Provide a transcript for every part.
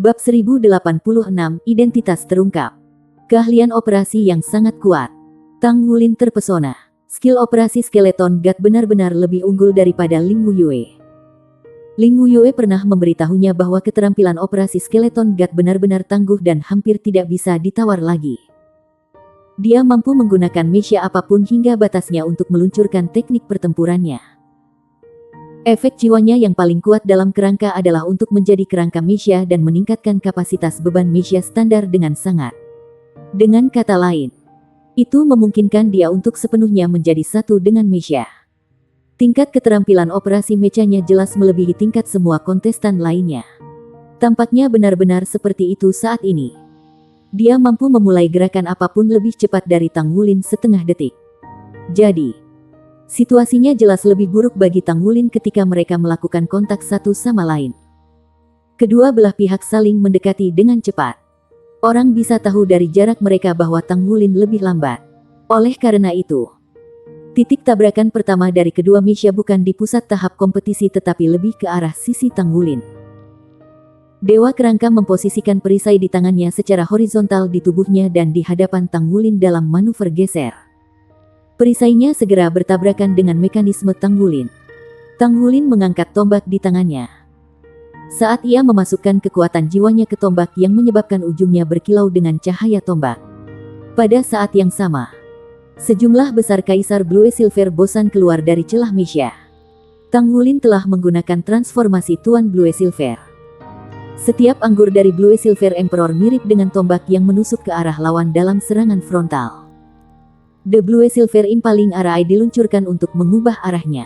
Bab 1086, Identitas terungkap. Keahlian operasi yang sangat kuat. Tang Wulin terpesona. Skill operasi skeleton God benar-benar lebih unggul daripada Ling Wuyue. Ling Wuyue pernah memberitahunya bahwa keterampilan operasi skeleton God benar-benar tangguh dan hampir tidak bisa ditawar lagi. Dia mampu menggunakan mecha apapun hingga batasnya untuk meluncurkan teknik pertempurannya. Efek jiwanya yang paling kuat dalam kerangka adalah untuk menjadi kerangka mecha dan meningkatkan kapasitas beban mecha standar dengan sangat. Dengan kata lain, itu memungkinkan dia untuk sepenuhnya menjadi satu dengan mecha. Tingkat keterampilan operasi mechanya jelas melebihi tingkat semua kontestan lainnya. Tampaknya benar-benar seperti itu saat ini. Dia mampu memulai gerakan apapun lebih cepat dari Tang Wulin setengah detik. Jadi, situasinya jelas lebih buruk bagi Tang Wulin ketika mereka melakukan kontak satu sama lain. Kedua belah pihak saling mendekati dengan cepat. Orang bisa tahu dari jarak mereka bahwa Tang Wulin lebih lambat. Oleh karena itu, titik tabrakan pertama dari kedua mecha bukan di pusat tahap kompetisi tetapi lebih ke arah sisi Tang Wulin. Dewa Kerangka memposisikan perisai di tangannya secara horizontal di tubuhnya dan di hadapan Tang Wulin dalam manuver geser. Perisainya segera bertabrakan dengan mekanisme Tang Wulin. Tang Wulin mengangkat tombak di tangannya. Saat ia memasukkan kekuatan jiwanya ke tombak yang menyebabkan ujungnya berkilau dengan cahaya tombak. Pada saat yang sama, sejumlah besar Kaisar Blue Silver bosan keluar dari celah mecha. Tang Wulin telah menggunakan transformasi Tuan Blue Silver. Setiap anggur dari Blue Silver Emperor mirip dengan tombak yang menusuk ke arah lawan dalam serangan frontal. The Blue Silver Impaling Array diluncurkan untuk mengubah arahnya.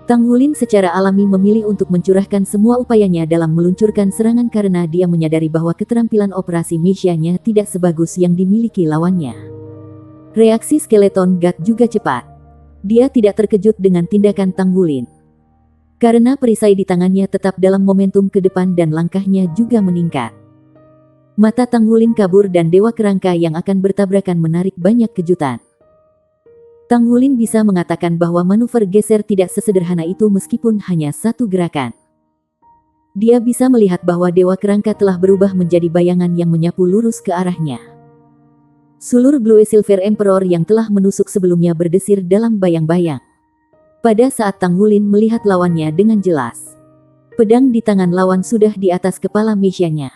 Tang Wulin secara alami memilih untuk mencurahkan semua upayanya dalam meluncurkan serangan karena dia menyadari bahwa keterampilan operasi mechanya tidak sebagus yang dimiliki lawannya. Reaksi skeleton God juga cepat. Dia tidak terkejut dengan tindakan Tang Wulin. Karena perisai di tangannya tetap dalam momentum ke depan dan langkahnya juga meningkat. Mata Tang Wulin kabur dan Dewa Kerangka yang akan bertabrakan menarik banyak kejutan. Tang Wulin bisa mengatakan bahwa manuver geser tidak sesederhana itu meskipun hanya satu gerakan. Dia bisa melihat bahwa Dewa Kerangka telah berubah menjadi bayangan yang menyapu lurus ke arahnya. Sulur Blue Silver Emperor yang telah menusuk sebelumnya berdesir dalam bayang-bayang. Pada saat Tang Wulin melihat lawannya dengan jelas, pedang di tangan lawan sudah di atas kepala mechanya.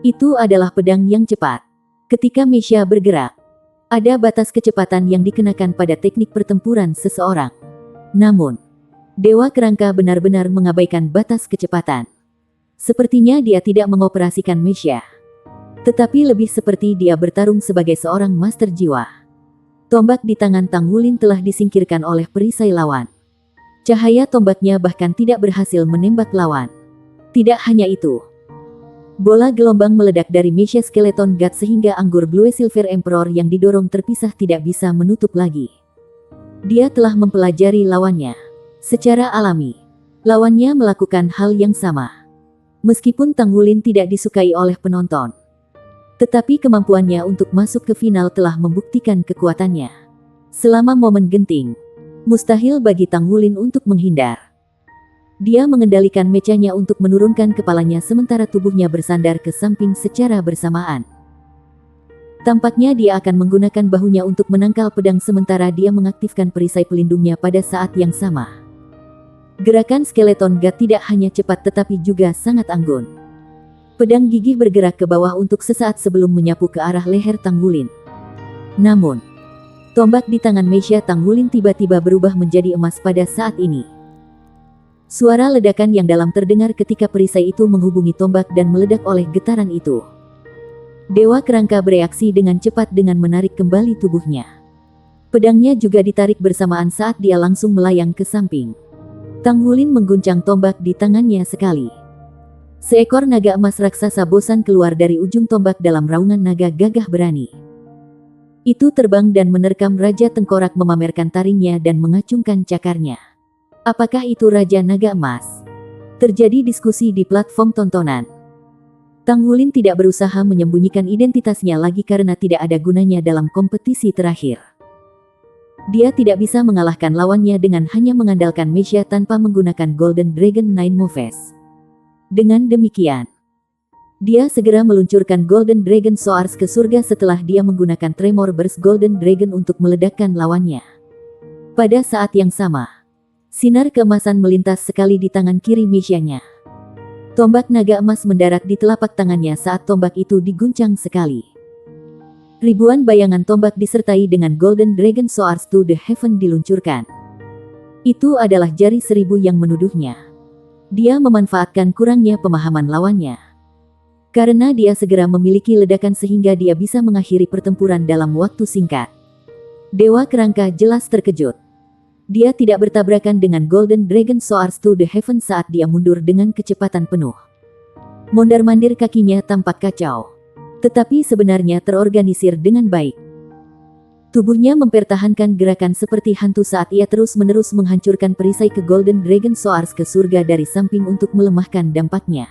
Itu adalah pedang yang cepat. Ketika mecha bergerak, ada batas kecepatan yang dikenakan pada teknik pertempuran seseorang. Namun, Dewa Kerangka benar-benar mengabaikan batas kecepatan. Sepertinya dia tidak mengoperasikan mecha, tetapi lebih seperti dia bertarung sebagai seorang master jiwa. Tombak di tangan Tang Wulin telah disingkirkan oleh perisai lawan. Cahaya tombaknya bahkan tidak berhasil menembak lawan. Tidak hanya itu, bola gelombang meledak dari mecha skeleton God sehingga anggur Blue Silver Emperor yang didorong terpisah tidak bisa menutup lagi. Dia telah mempelajari lawannya. Secara alami, lawannya melakukan hal yang sama. Meskipun Tang Wulin tidak disukai oleh penonton, tetapi kemampuannya untuk masuk ke final telah membuktikan kekuatannya. Selama momen genting, mustahil bagi Tang Wulin untuk menghindar. Dia mengendalikan mechanya untuk menurunkan kepalanya sementara tubuhnya bersandar ke samping secara bersamaan. Tampaknya dia akan menggunakan bahunya untuk menangkal pedang sementara dia mengaktifkan perisai pelindungnya pada saat yang sama. Gerakan skeleton God tidak hanya cepat tetapi juga sangat anggun. Pedang gigih bergerak ke bawah untuk sesaat sebelum menyapu ke arah leher Tang Wulin. Namun, tombak di tangan mecha Tang Wulin tiba-tiba berubah menjadi emas pada saat ini. Suara ledakan yang dalam terdengar ketika perisai itu menghubungi tombak dan meledak oleh getaran itu. Dewa Kerangka bereaksi dengan cepat dengan menarik kembali tubuhnya. Pedangnya juga ditarik bersamaan saat dia langsung melayang ke samping. Tang Wulin mengguncang tombak di tangannya sekali. Seekor naga emas raksasa bosan keluar dari ujung tombak dalam raungan naga gagah berani. Itu terbang dan menerkam Raja Tengkorak memamerkan taringnya dan mengacungkan cakarnya. Apakah itu Raja Naga Emas? Terjadi diskusi di platform tontonan. Tang Wulin tidak berusaha menyembunyikan identitasnya lagi karena tidak ada gunanya dalam kompetisi terakhir. Dia tidak bisa mengalahkan lawannya dengan hanya mengandalkan mecha tanpa menggunakan Golden Dragon Nine Moves. Dengan demikian, Dia segera meluncurkan Golden Dragon Swords ke surga setelah dia menggunakan Tremor Burst Golden Dragon untuk meledakkan lawannya. Pada saat yang sama, sinar keemasan melintas sekali di tangan kiri Misha-nya. Tombak naga emas mendarat di telapak tangannya saat tombak itu diguncang sekali. Ribuan bayangan tombak disertai dengan Golden Dragon Swords to the Heaven diluncurkan. Itu adalah jari seribu yang menuduhnya. Dia memanfaatkan kurangnya pemahaman lawannya. Karena dia segera memiliki ledakan sehingga dia bisa mengakhiri pertempuran dalam waktu singkat. Dewa Kerangka jelas terkejut. Dia tidak bertabrakan dengan Golden Dragon Swords to the Heaven saat dia mundur dengan kecepatan penuh. Mondar-mandir kakinya tampak kacau. Tetapi sebenarnya terorganisir dengan baik. Tubuhnya mempertahankan gerakan seperti hantu saat ia terus-menerus menghancurkan perisai ke Golden Dragon Swords ke surga dari samping untuk melemahkan dampaknya.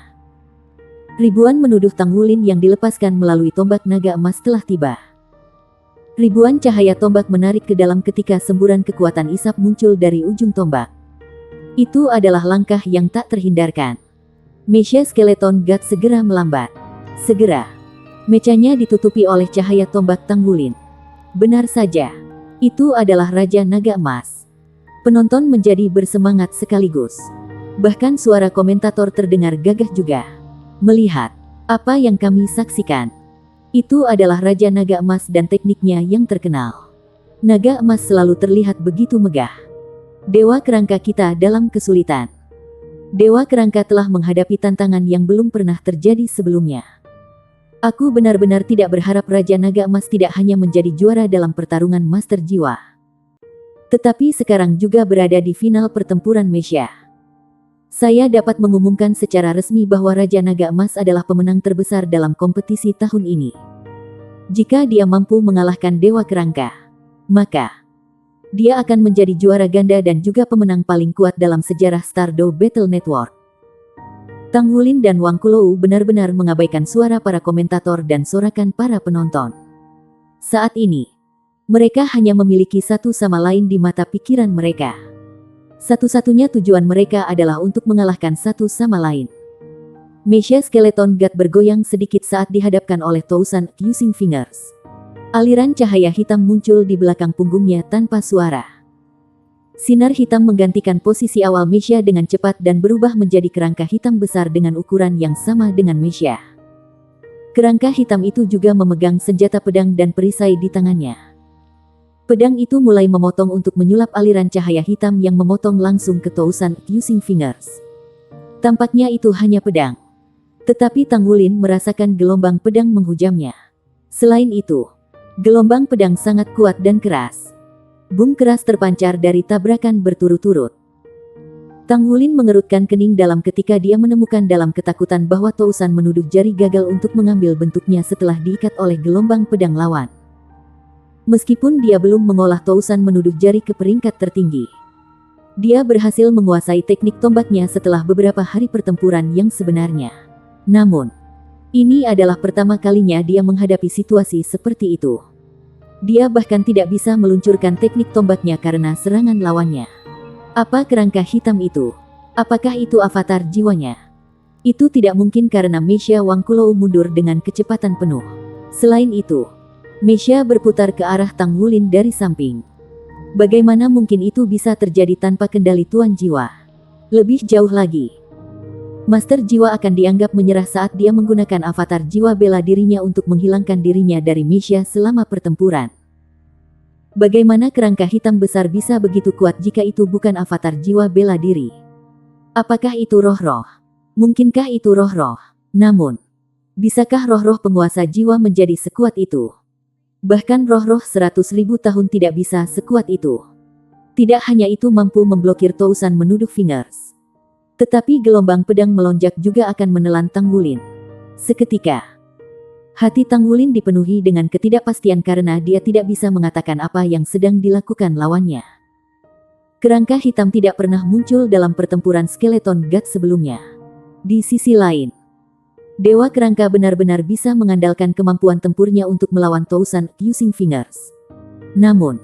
Ribuan menuduh Tang Wulin yang dilepaskan melalui tombak naga emas telah tiba. Ribuan cahaya tombak menarik ke dalam ketika semburan kekuatan isap muncul dari ujung tombak. Itu adalah langkah yang tak terhindarkan. Mesha Skeleton God segera melambat. Segera, mecanya ditutupi oleh cahaya tombak Tang Wulin. Benar saja, itu adalah Raja Naga Emas. Penonton menjadi bersemangat sekaligus. Bahkan suara komentator terdengar gagah juga. Melihat apa yang kami saksikan, itu adalah Raja Naga Emas dan tekniknya yang terkenal. Naga emas selalu terlihat begitu megah. Dewa Kerangka kita dalam kesulitan. Dewa Kerangka telah menghadapi tantangan yang belum pernah terjadi sebelumnya. Aku benar-benar tidak berharap Raja Naga Emas tidak hanya menjadi juara dalam pertarungan Master Jiwa, tetapi sekarang juga berada di final pertempuran Mesha. Saya dapat mengumumkan secara resmi bahwa Raja Naga Emas adalah pemenang terbesar dalam kompetisi tahun ini. Jika dia mampu mengalahkan Dewa Kerangka, maka dia akan menjadi juara ganda dan juga pemenang paling kuat dalam sejarah Stardew Battle Network. Tang Wulin dan Wang Kulou benar-benar mengabaikan suara para komentator dan sorakan para penonton. Saat ini, mereka hanya memiliki satu sama lain di mata pikiran mereka. Satu-satunya tujuan mereka adalah untuk mengalahkan satu sama lain. Mesha Skeleton God bergoyang sedikit saat dihadapkan oleh Thousand Accusing Fingers. Aliran cahaya hitam muncul di belakang punggungnya tanpa suara. Sinar hitam menggantikan posisi awal Mesha dengan cepat dan berubah menjadi kerangka hitam besar dengan ukuran yang sama dengan Mesha. Kerangka hitam itu juga memegang senjata pedang dan perisai di tangannya. Pedang itu mulai memotong untuk menyulap aliran cahaya hitam yang memotong langsung ke Thousand Accusing Fingers. Tampaknya itu hanya pedang. Tetapi Tang Wulin merasakan gelombang pedang menghujamnya. Selain itu, gelombang pedang sangat kuat dan keras. Bung keras terpancar dari tabrakan berturut-turut. Tang Wulin mengerutkan kening dalam ketika dia menemukan dalam ketakutan bahwa Thousand menuduh jari gagal untuk mengambil bentuknya setelah diikat oleh gelombang pedang lawan. Meskipun dia belum mengolah Thousand menuduh jari ke peringkat tertinggi, dia berhasil menguasai teknik tombaknya setelah beberapa hari pertempuran yang sebenarnya. Namun, ini adalah pertama kalinya dia menghadapi situasi seperti itu. Dia bahkan tidak bisa meluncurkan teknik tombaknya karena serangan lawannya. Apa kerangka hitam itu? Apakah itu avatar jiwanya? Itu tidak mungkin karena Mesha Wang Kulou mundur dengan kecepatan penuh. Selain itu, Mesha berputar ke arah Tang Wulin dari samping. Bagaimana mungkin itu bisa terjadi tanpa kendali Tuan Jiwa? Lebih jauh lagi, Master Jiwa akan dianggap menyerah saat dia menggunakan avatar jiwa bela dirinya untuk menghilangkan dirinya dari Mesha selama pertempuran. Bagaimana kerangka hitam besar bisa begitu kuat jika itu bukan avatar jiwa bela diri? Apakah itu roh-roh? Mungkinkah itu roh-roh? Namun, bisakah roh-roh penguasa jiwa menjadi sekuat itu? Bahkan roh-roh 100.000 tahun tidak bisa sekuat itu. Tidak hanya itu mampu memblokir Thousand menuduh Fingers, tetapi gelombang pedang melonjak juga akan menelan Tang Wulin. Seketika, hati Tang Wulin dipenuhi dengan ketidakpastian karena dia tidak bisa mengatakan apa yang sedang dilakukan lawannya. Kerangka hitam tidak pernah muncul dalam pertempuran Skeleton God sebelumnya. Di sisi lain, Dewa Kerangka benar-benar bisa mengandalkan kemampuan tempurnya untuk melawan Thousand Accusing Fingers. Namun,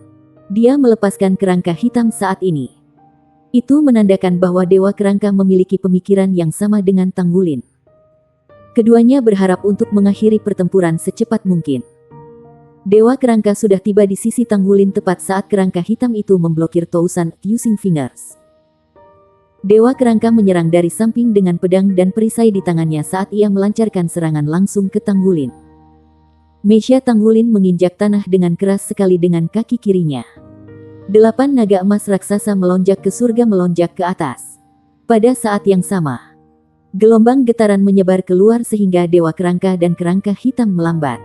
dia melepaskan kerangka hitam saat ini. Itu menandakan bahwa Dewa Kerangka memiliki pemikiran yang sama dengan Tang Wulin. Keduanya berharap untuk mengakhiri pertempuran secepat mungkin. Dewa Kerangka sudah tiba di sisi Tanggulin tepat saat kerangka hitam itu memblokir Tousan using fingers. Dewa Kerangka menyerang dari samping dengan pedang dan perisai di tangannya saat ia melancarkan serangan langsung ke Tanggulin. Meisha Tanggulin menginjak tanah dengan keras sekali dengan kaki kirinya. 8 naga emas raksasa melonjak ke surga melonjak ke atas. Pada saat yang sama, gelombang getaran menyebar keluar sehingga Dewa Kerangka dan kerangka hitam melambat.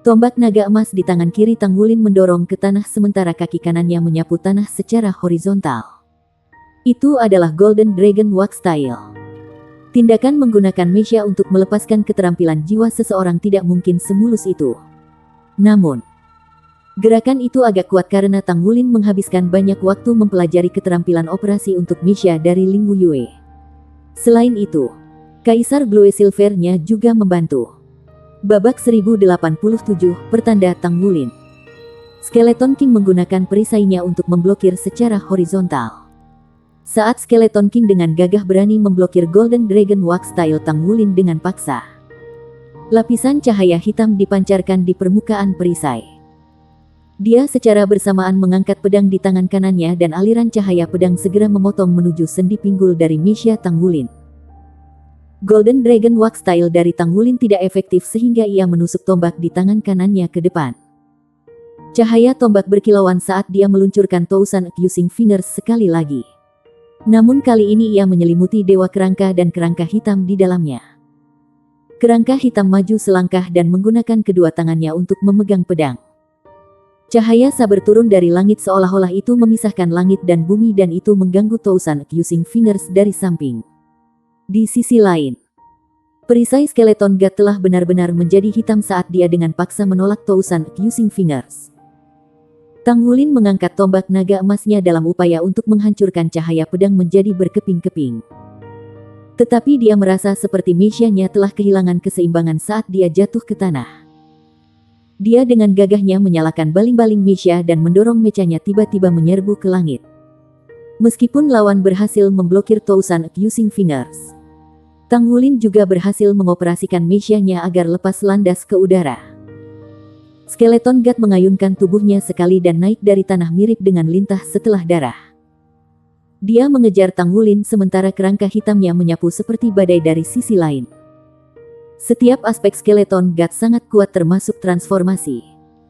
Tombak naga emas di tangan kiri Tanggulin mendorong ke tanah sementara kaki kanannya menyapu tanah secara horizontal. Itu adalah Golden Dragon Walk Style. Tindakan menggunakan Meisha untuk melepaskan keterampilan jiwa seseorang tidak mungkin semulus itu. Namun, gerakan itu agak kuat karena Tanggulin menghabiskan banyak waktu mempelajari keterampilan operasi untuk Meisha dari Ling Yue. Selain itu, Kaisar Blue Silver-nya juga membantu. Babak 1087, pertanda Tanggulin. Skeleton King menggunakan perisainya untuk memblokir secara horizontal. Saat Skeleton King dengan gagah berani memblokir Golden Dragon Walk Style Tanggulin dengan paksa. Lapisan cahaya hitam dipancarkan di permukaan perisai. Dia secara bersamaan mengangkat pedang di tangan kanannya dan aliran cahaya pedang segera memotong menuju sendi pinggul dari Meisha Tanggulin. Golden Dragon Walk Style dari Tanggulin tidak efektif sehingga ia menusuk tombak di tangan kanannya ke depan. Cahaya tombak berkilauan saat dia meluncurkan Tousan using fingers sekali lagi. Namun kali ini ia menyelimuti Dewa Kerangka dan kerangka hitam di dalamnya. Kerangka hitam maju selangkah dan menggunakan kedua tangannya untuk memegang pedang. Cahaya saber turun dari langit seolah-olah itu memisahkan langit dan bumi dan itu mengganggu Tousan using fingers dari samping. Di sisi lain, perisai Skeleton God telah benar-benar menjadi hitam saat dia dengan paksa menolak Tousan using fingers. Tanggulin mengangkat tombak naga emasnya dalam upaya untuk menghancurkan cahaya pedang menjadi berkeping-keping. Tetapi dia merasa seperti Meisha-nya telah kehilangan keseimbangan saat dia jatuh ke tanah. Dia dengan gagahnya menyalakan baling-baling Meisha dan mendorong mechanya tiba-tiba menyerbu ke langit. Meskipun lawan berhasil memblokir Tousan using fingers, Tanggulin juga berhasil mengoperasikan Meisha-nya agar lepas landas ke udara. Skeleton God mengayunkan tubuhnya sekali dan naik dari tanah mirip dengan lintah setelah darah. Dia mengejar Tanggulin sementara kerangka hitamnya menyapu seperti badai dari sisi lain. Setiap aspek Skeleton God sangat kuat termasuk transformasi,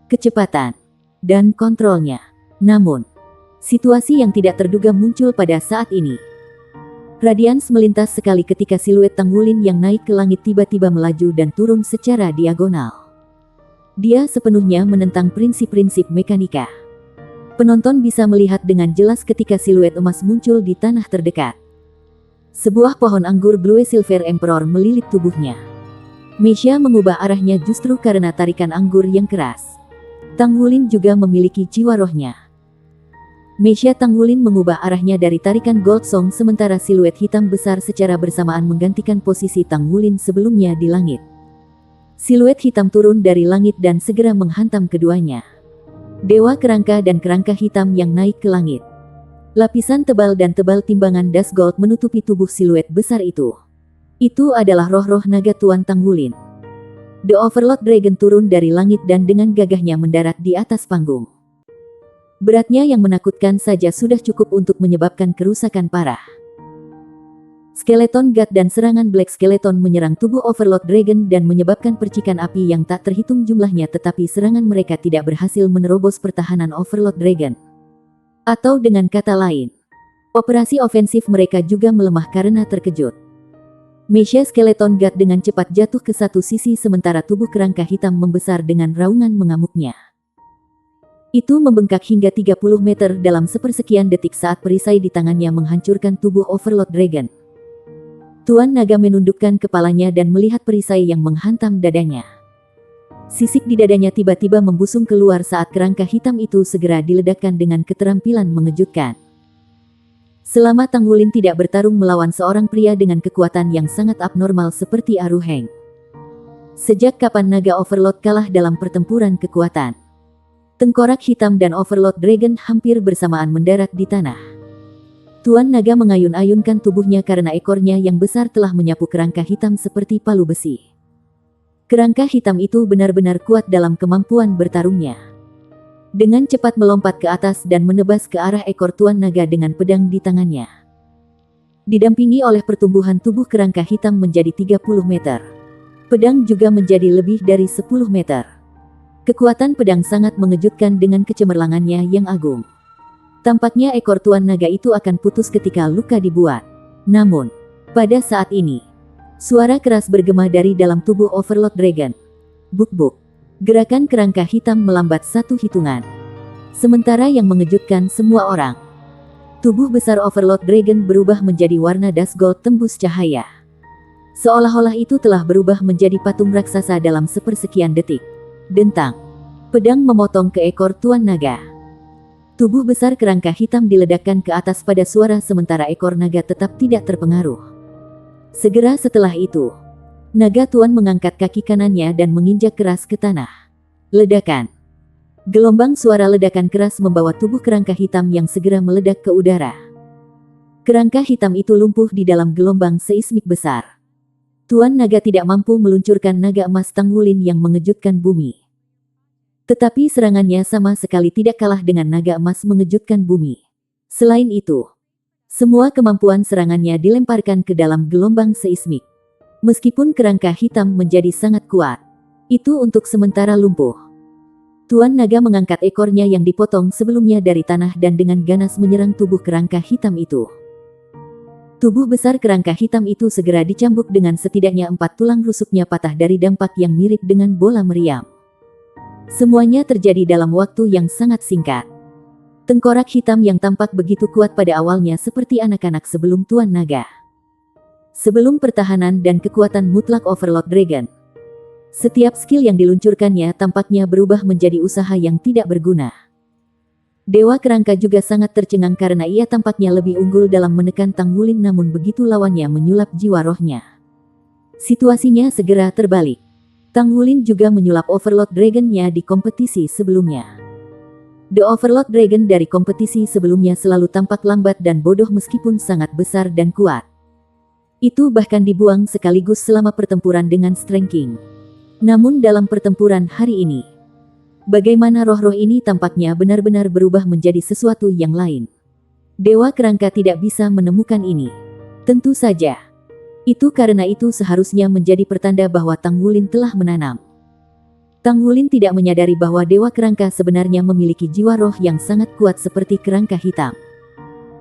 kecepatan, dan kontrolnya. Namun, situasi yang tidak terduga muncul pada saat ini. Radians melintas sekali ketika siluet Tanggulin yang naik ke langit tiba-tiba melaju dan turun secara diagonal. Dia sepenuhnya menentang prinsip-prinsip mekanika. Penonton bisa melihat dengan jelas ketika siluet emas muncul di tanah terdekat. Sebuah pohon anggur Blue Silver Emperor melilit tubuhnya. Meisha mengubah arahnya justru karena tarikan anggur yang keras. Tanggulin juga memiliki jiwa rohnya. Meisha Tanggulin mengubah arahnya dari tarikan Gold Song sementara siluet hitam besar secara bersamaan menggantikan posisi Tanggulin sebelumnya di langit. Siluet hitam turun dari langit dan segera menghantam keduanya. Dewa Kerangka dan kerangka hitam yang naik ke langit. Lapisan tebal dan tebal timbangan das gold menutupi tubuh siluet besar itu. Itu adalah roh-roh naga Tuan Tanggulin. The Overlord Dragon turun dari langit dan dengan gagahnya mendarat di atas panggung. Beratnya yang menakutkan saja sudah cukup untuk menyebabkan kerusakan parah. Skeleton God dan serangan Black Skeleton menyerang tubuh Overlord Dragon dan menyebabkan percikan api yang tak terhitung jumlahnya tetapi serangan mereka tidak berhasil menerobos pertahanan Overlord Dragon. Atau dengan kata lain, operasi ofensif mereka juga melemah karena terkejut. Meisha Skeleton God dengan cepat jatuh ke satu sisi sementara tubuh kerangka hitam membesar dengan raungan mengamuknya. Itu membengkak hingga 30 meter dalam sepersekian detik saat perisai di tangannya menghancurkan tubuh Overlord Dragon. Tuan Naga menundukkan kepalanya dan melihat perisai yang menghantam dadanya. Sisik di dadanya tiba-tiba membusung keluar saat kerangka hitam itu segera diledakkan dengan keterampilan mengejutkan. Selama Tanggulin tidak bertarung melawan seorang pria dengan kekuatan yang sangat abnormal seperti Aruheng. Sejak kapan Naga Overlord kalah dalam pertempuran kekuatan? Tengkorak hitam dan Overlord Dragon hampir bersamaan mendarat di tanah. Tuan Naga mengayun-ayunkan tubuhnya karena ekornya yang besar telah menyapu kerangka hitam seperti palu besi. Kerangka hitam itu benar-benar kuat dalam kemampuan bertarungnya. Dengan cepat melompat ke atas dan menebas ke arah ekor Tuan Naga dengan pedang di tangannya. Didampingi oleh pertumbuhan tubuh kerangka hitam menjadi 30 meter. Pedang juga menjadi lebih dari 10 meter. Kekuatan pedang sangat mengejutkan dengan kecemerlangannya yang agung. Tampaknya ekor Tuan Naga itu akan putus ketika luka dibuat. Namun, pada saat ini, suara keras bergema dari dalam tubuh Overlord Dragon. Buk-buk. Gerakan kerangka hitam melambat satu hitungan. Sementara yang mengejutkan semua orang, tubuh besar Overlord Dragon berubah menjadi warna dust gold tembus cahaya. Seolah-olah itu telah berubah menjadi patung raksasa dalam sepersekian detik. Dentang. Pedang memotong ke ekor Tuan Naga. Tubuh besar kerangka hitam diledakkan ke atas pada suara sementara ekor naga tetap tidak terpengaruh. Segera setelah itu, naga tuan mengangkat kaki kanannya dan menginjak keras ke tanah. Ledakan. Gelombang suara ledakan keras membawa tubuh kerangka hitam yang segera meledak ke udara. Kerangka hitam itu lumpuh di dalam gelombang seismik besar. Tuan Naga tidak mampu meluncurkan naga emas Tanggulin yang mengejutkan bumi. Tetapi serangannya sama sekali tidak kalah dengan naga emas mengejutkan bumi. Selain itu, semua kemampuan serangannya dilemparkan ke dalam gelombang seismik. Meskipun kerangka hitam menjadi sangat kuat, itu untuk sementara lumpuh. Tuan Naga mengangkat ekornya yang dipotong sebelumnya dari tanah dan dengan ganas menyerang tubuh kerangka hitam itu. Tubuh besar kerangka hitam itu segera dicambuk dengan setidaknya 4 tulang rusuknya patah dari dampak yang mirip dengan bola meriam. Semuanya terjadi dalam waktu yang sangat singkat. Tengkorak hitam yang tampak begitu kuat pada awalnya seperti anak-anak sebelum Tuan Naga. Sebelum pertahanan dan kekuatan mutlak Overlord Dragon, setiap skill yang diluncurkannya tampaknya berubah menjadi usaha yang tidak berguna. Dewa Kerangka juga sangat tercengang karena ia tampaknya lebih unggul dalam menekan Tanggulin, namun begitu lawannya menyulap jiwa rohnya, situasinya segera terbalik. Tanggulin juga menyulap Overlord Dragon-nya di kompetisi sebelumnya. The Overlord Dragon dari kompetisi sebelumnya selalu tampak lambat dan bodoh meskipun sangat besar dan kuat. Itu bahkan dibuang sekaligus selama pertempuran dengan Strength King. Namun dalam pertempuran hari ini, bagaimana roh-roh ini tampaknya benar-benar berubah menjadi sesuatu yang lain. Dewa Kerangka tidak bisa menemukan ini. Tentu saja. Itu karena itu seharusnya menjadi pertanda bahwa Tanggulin telah menanam. Tanggulin tidak menyadari bahwa Dewa Kerangka sebenarnya memiliki jiwa roh yang sangat kuat seperti kerangka hitam.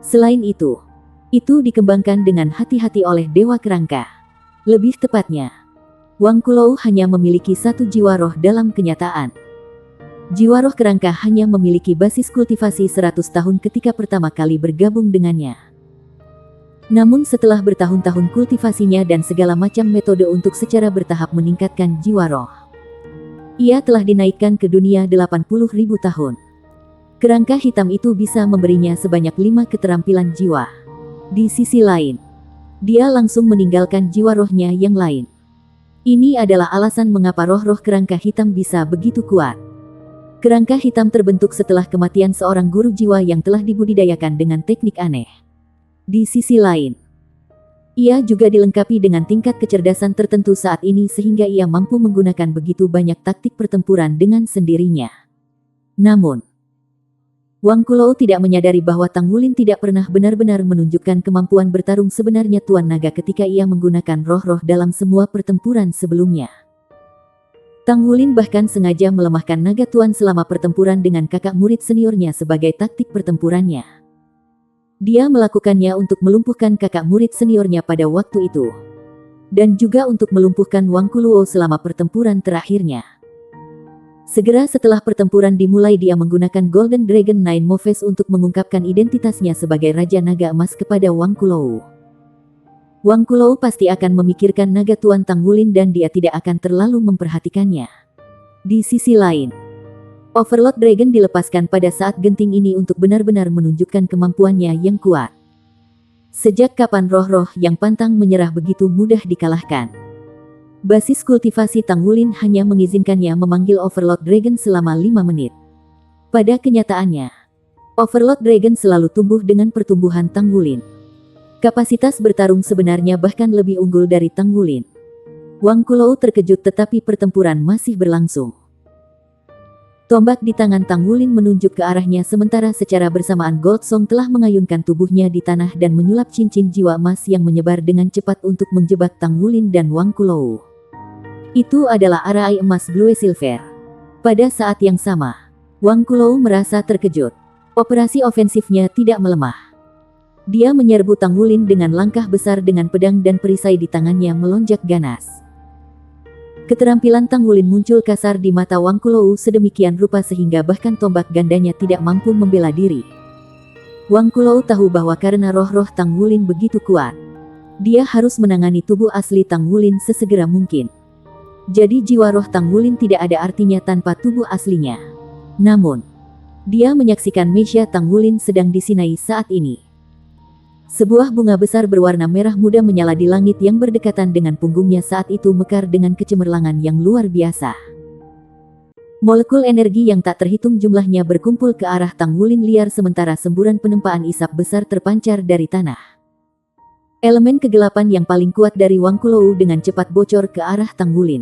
Selain itu dikembangkan dengan hati-hati oleh Dewa Kerangka. Lebih tepatnya, Wang Kulou hanya memiliki satu jiwa roh dalam kenyataan. Jiwa roh kerangka hanya memiliki basis kultivasi 100 tahun ketika pertama kali bergabung dengannya. Namun setelah bertahun-tahun kultivasinya dan segala macam metode untuk secara bertahap meningkatkan jiwa roh, ia telah dinaikkan ke dunia 80.000 tahun. Kerangka hitam itu bisa memberinya sebanyak 5 keterampilan jiwa. Di sisi lain, dia langsung meninggalkan jiwa rohnya yang lain. Ini adalah alasan mengapa roh-roh kerangka hitam bisa begitu kuat. Kerangka hitam terbentuk setelah kematian seorang guru jiwa yang telah dibudidayakan dengan teknik aneh. Di sisi lain, ia juga dilengkapi dengan tingkat kecerdasan tertentu saat ini sehingga ia mampu menggunakan begitu banyak taktik pertempuran dengan sendirinya. Namun, Wang Kulou tidak menyadari bahwa Tanggulin tidak pernah benar-benar menunjukkan kemampuan bertarung sebenarnya Tuan Naga ketika ia menggunakan roh-roh dalam semua pertempuran sebelumnya. Tanggulin bahkan sengaja melemahkan naga Tuan selama pertempuran dengan kakak murid seniornya sebagai taktik pertempurannya. Dia melakukannya untuk melumpuhkan kakak murid seniornya pada waktu itu. Dan juga untuk melumpuhkan Wang Kulou selama pertempuran terakhirnya. Segera setelah pertempuran dimulai dia menggunakan Golden Dragon Nine Moves untuk mengungkapkan identitasnya sebagai Raja Naga Emas kepada Wang Kulou. Wang Kulou pasti akan memikirkan naga Tuan Tanggulin dan dia tidak akan terlalu memperhatikannya. Di sisi lain, Overlord Dragon dilepaskan pada saat genting ini untuk benar-benar menunjukkan kemampuannya yang kuat. Sejak kapan roh-roh yang pantang menyerah begitu mudah dikalahkan? Basis kultivasi Tanggulin hanya mengizinkannya memanggil Overlord Dragon selama 5 menit. Pada kenyataannya, Overlord Dragon selalu tumbuh dengan pertumbuhan Tang Wulin. Kapasitas bertarung sebenarnya bahkan lebih unggul dari Tang Wulin. Wang Kulou terkejut tetapi pertempuran masih berlangsung. Tombak di tangan Tang Wulin menunjuk ke arahnya sementara secara bersamaan Gold Song telah mengayunkan tubuhnya di tanah dan menyulap cincin jiwa emas yang menyebar dengan cepat untuk menjebak Tang Wulin dan Wang Kulou. Itu adalah arai emas Blue Silver. Pada saat yang sama, Wang Kulou merasa terkejut. Operasi ofensifnya tidak melemah. Dia menyerbu Tang Wulin dengan langkah besar dengan pedang dan perisai di tangannya melonjak ganas. Keterampilan Tang Wulin muncul kasar di mata Wang Kulou sedemikian rupa sehingga bahkan tombak gandanya tidak mampu membela diri. Wang Kulou tahu bahwa karena roh-roh Tang Wulin begitu kuat, dia harus menangani tubuh asli Tang Wulin sesegera mungkin. Jadi jiwa roh Tang Wulin tidak ada artinya tanpa tubuh aslinya. Namun, dia menyaksikan Meisha Tang Wulin sedang disinai saat ini. Sebuah bunga besar berwarna merah muda menyala di langit yang berdekatan dengan punggungnya saat itu mekar dengan kecemerlangan yang luar biasa. Molekul energi yang tak terhitung jumlahnya berkumpul ke arah Tang Wulin liar sementara semburan penempaan isap besar terpancar dari tanah. Elemen kegelapan yang paling kuat dari Wang Kulou dengan cepat bocor ke arah Tang Wulin.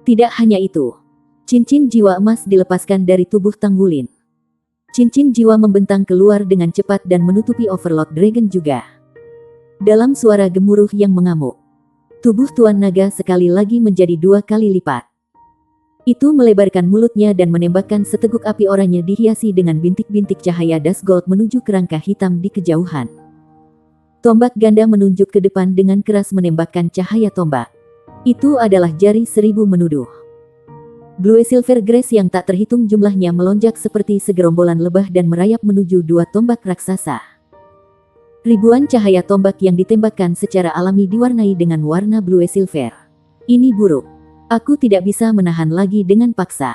Tidak hanya itu, cincin jiwa emas dilepaskan dari tubuh Tang Wulin. Cincin jiwa membentang keluar dengan cepat dan menutupi Overlord Dragon juga. Dalam suara gemuruh yang mengamuk, tubuh Tuan Naga sekali lagi menjadi 2 kali lipat. Itu melebarkan mulutnya dan menembakkan seteguk api oranye dihiasi dengan bintik-bintik cahaya dust gold menuju kerangka hitam di kejauhan. Tombak ganda menunjuk ke depan dengan keras menembakkan cahaya tombak. Itu adalah jari 1000 menuduh. Blue Silver Grace yang tak terhitung jumlahnya melonjak seperti segerombolan lebah dan merayap menuju 2 tombak raksasa. Ribuan cahaya tombak yang ditembakkan secara alami diwarnai dengan warna Blue Silver. Ini buruk. Aku tidak bisa menahan lagi dengan paksa.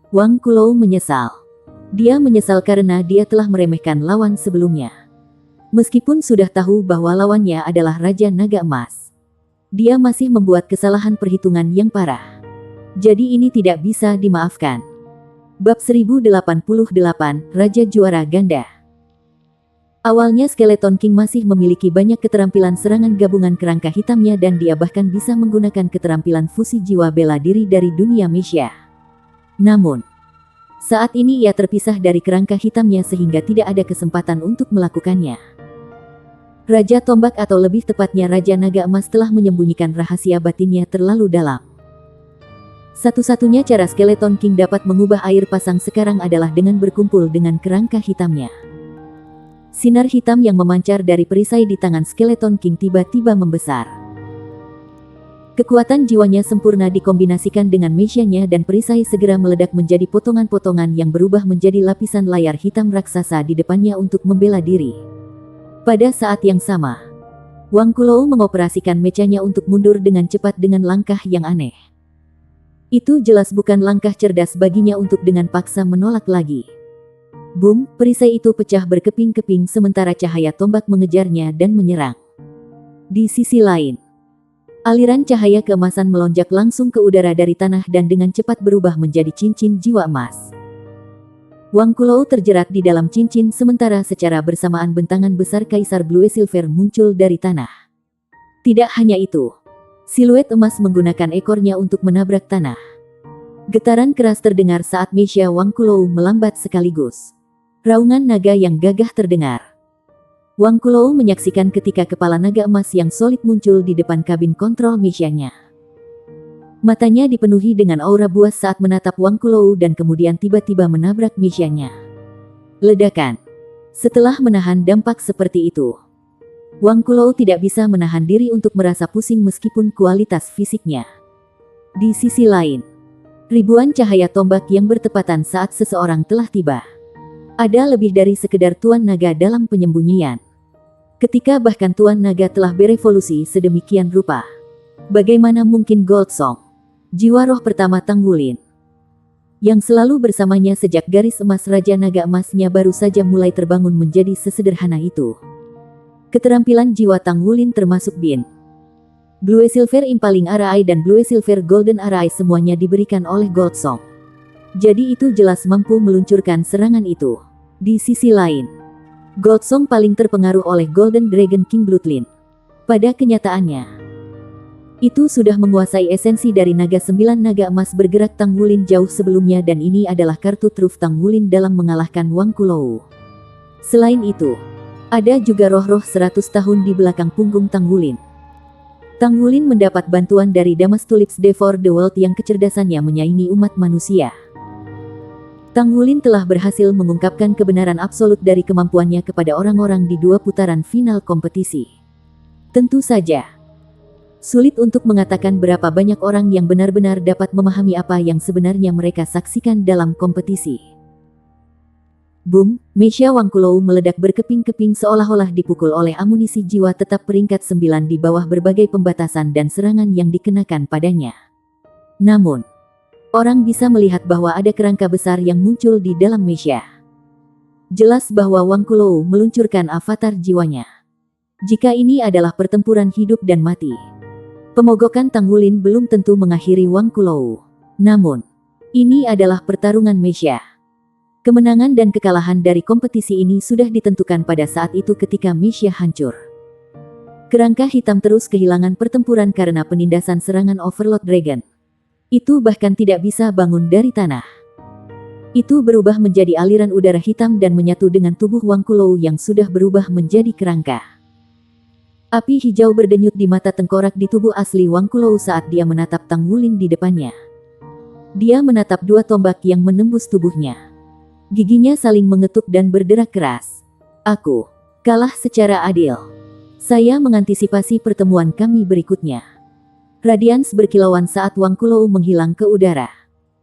Wang Kulou menyesal. Dia menyesal karena dia telah meremehkan lawan sebelumnya. Meskipun sudah tahu bahwa lawannya adalah Raja Naga Emas, dia masih membuat kesalahan perhitungan yang parah. Jadi ini tidak bisa dimaafkan. Bab 1088, Raja Juara Ganda. Awalnya Skeleton King masih memiliki banyak keterampilan serangan gabungan kerangka hitamnya dan dia bahkan bisa menggunakan keterampilan fusi jiwa bela diri dari dunia Meisha. Namun, saat ini ia terpisah dari kerangka hitamnya sehingga tidak ada kesempatan untuk melakukannya. Raja Tombak atau lebih tepatnya Raja Naga Emas telah menyembunyikan rahasia batinnya terlalu dalam. Satu-satunya cara Skeleton King dapat mengubah air pasang sekarang adalah dengan berkumpul dengan kerangka hitamnya. Sinar hitam yang memancar dari perisai di tangan Skeleton King tiba-tiba membesar. Kekuatan jiwanya sempurna dikombinasikan dengan Meisha-nya dan perisai segera meledak menjadi potongan-potongan yang berubah menjadi lapisan layar hitam raksasa di depannya untuk membela diri. Pada saat yang sama, Wang Kulou mengoperasikan mechanya untuk mundur dengan cepat dengan langkah yang aneh. Itu jelas bukan langkah cerdas baginya untuk dengan paksa menolak lagi. Boom, perisai itu pecah berkeping-keping sementara cahaya tombak mengejarnya dan menyerang. Di sisi lain, aliran cahaya keemasan melonjak langsung ke udara dari tanah dan dengan cepat berubah menjadi cincin jiwa emas. Wang Kulou terjerat di dalam cincin sementara secara bersamaan bentangan besar Kaisar Blue Silver muncul dari tanah. Tidak hanya itu, siluet emas menggunakan ekornya untuk menabrak tanah. Getaran keras terdengar saat Meisha Wang Kulou melambat sekaligus. Raungan naga yang gagah terdengar. Wang Kulou menyaksikan ketika kepala naga emas yang solid muncul di depan kabin kontrol Meisha-nya. Matanya dipenuhi dengan aura buas saat menatap Wang Kulou dan kemudian tiba-tiba menabrak Meisha-nya. Ledakan. Setelah menahan dampak seperti itu, Wang Kulou tidak bisa menahan diri untuk merasa pusing meskipun kualitas fisiknya. Di sisi lain, ribuan cahaya tombak yang bertepatan saat seseorang telah tiba. Ada lebih dari sekedar Tuan Naga dalam penyembunyian. Ketika bahkan Tuan Naga telah berevolusi sedemikian rupa. Bagaimana mungkin Gold Song, jiwa roh pertama Tang Wulin, yang selalu bersamanya sejak garis emas Raja Naga Emasnya baru saja mulai terbangun menjadi sesederhana itu. Keterampilan jiwa Tang Wulin termasuk Bin, Blue Silver Impaling Arai dan Blue Silver Golden Arai semuanya diberikan oleh Gold Song. Jadi itu jelas mampu meluncurkan serangan itu. Di sisi lain, Goldsong paling terpengaruh oleh Golden Dragon King Bloodline. Pada kenyataannya, itu sudah menguasai esensi dari naga 9 naga emas bergerak Tang Wulin jauh sebelumnya dan ini adalah kartu truf Tang Wulin dalam mengalahkan Wang Kulou. Selain itu, ada juga roh-roh 100 tahun di belakang punggung Tang Wulin. Tang Wulin mendapat bantuan dari Damas Tulips Devour the World yang kecerdasannya menyaingi umat manusia. Tang Wulin telah berhasil mengungkapkan kebenaran absolut dari kemampuannya kepada orang-orang di 2 putaran final kompetisi. Tentu saja, sulit untuk mengatakan berapa banyak orang yang benar-benar dapat memahami apa yang sebenarnya mereka saksikan dalam kompetisi. Boom, mecha Wang Kulou meledak berkeping-keping seolah-olah dipukul oleh amunisi jiwa tetap peringkat 9 di bawah berbagai pembatasan dan serangan yang dikenakan padanya. Namun, orang bisa melihat bahwa ada kerangka besar yang muncul di dalam mecha. Jelas bahwa Wang Kulou meluncurkan avatar jiwanya. Jika ini adalah pertempuran hidup dan mati, pemogokan Tang Wulin belum tentu mengakhiri Wang Kulou. Namun, ini adalah pertarungan mecha. Kemenangan dan kekalahan dari kompetisi ini sudah ditentukan pada saat itu ketika mecha hancur. Kerangka hitam terus kehilangan pertempuran karena penindasan serangan Overlord Dragon. Itu bahkan tidak bisa bangun dari tanah. Itu berubah menjadi aliran udara hitam dan menyatu dengan tubuh Wang Kulou yang sudah berubah menjadi kerangka. Api hijau berdenyut di mata tengkorak di tubuh asli Wang Kulou saat dia menatap Tang Wulin di depannya. Dia menatap 2 tombak yang menembus tubuhnya. Giginya saling mengetuk dan berderak keras. Aku kalah secara adil. Saya mengantisipasi pertemuan kami berikutnya. Radians berkilauan saat Wang Kulou menghilang ke udara.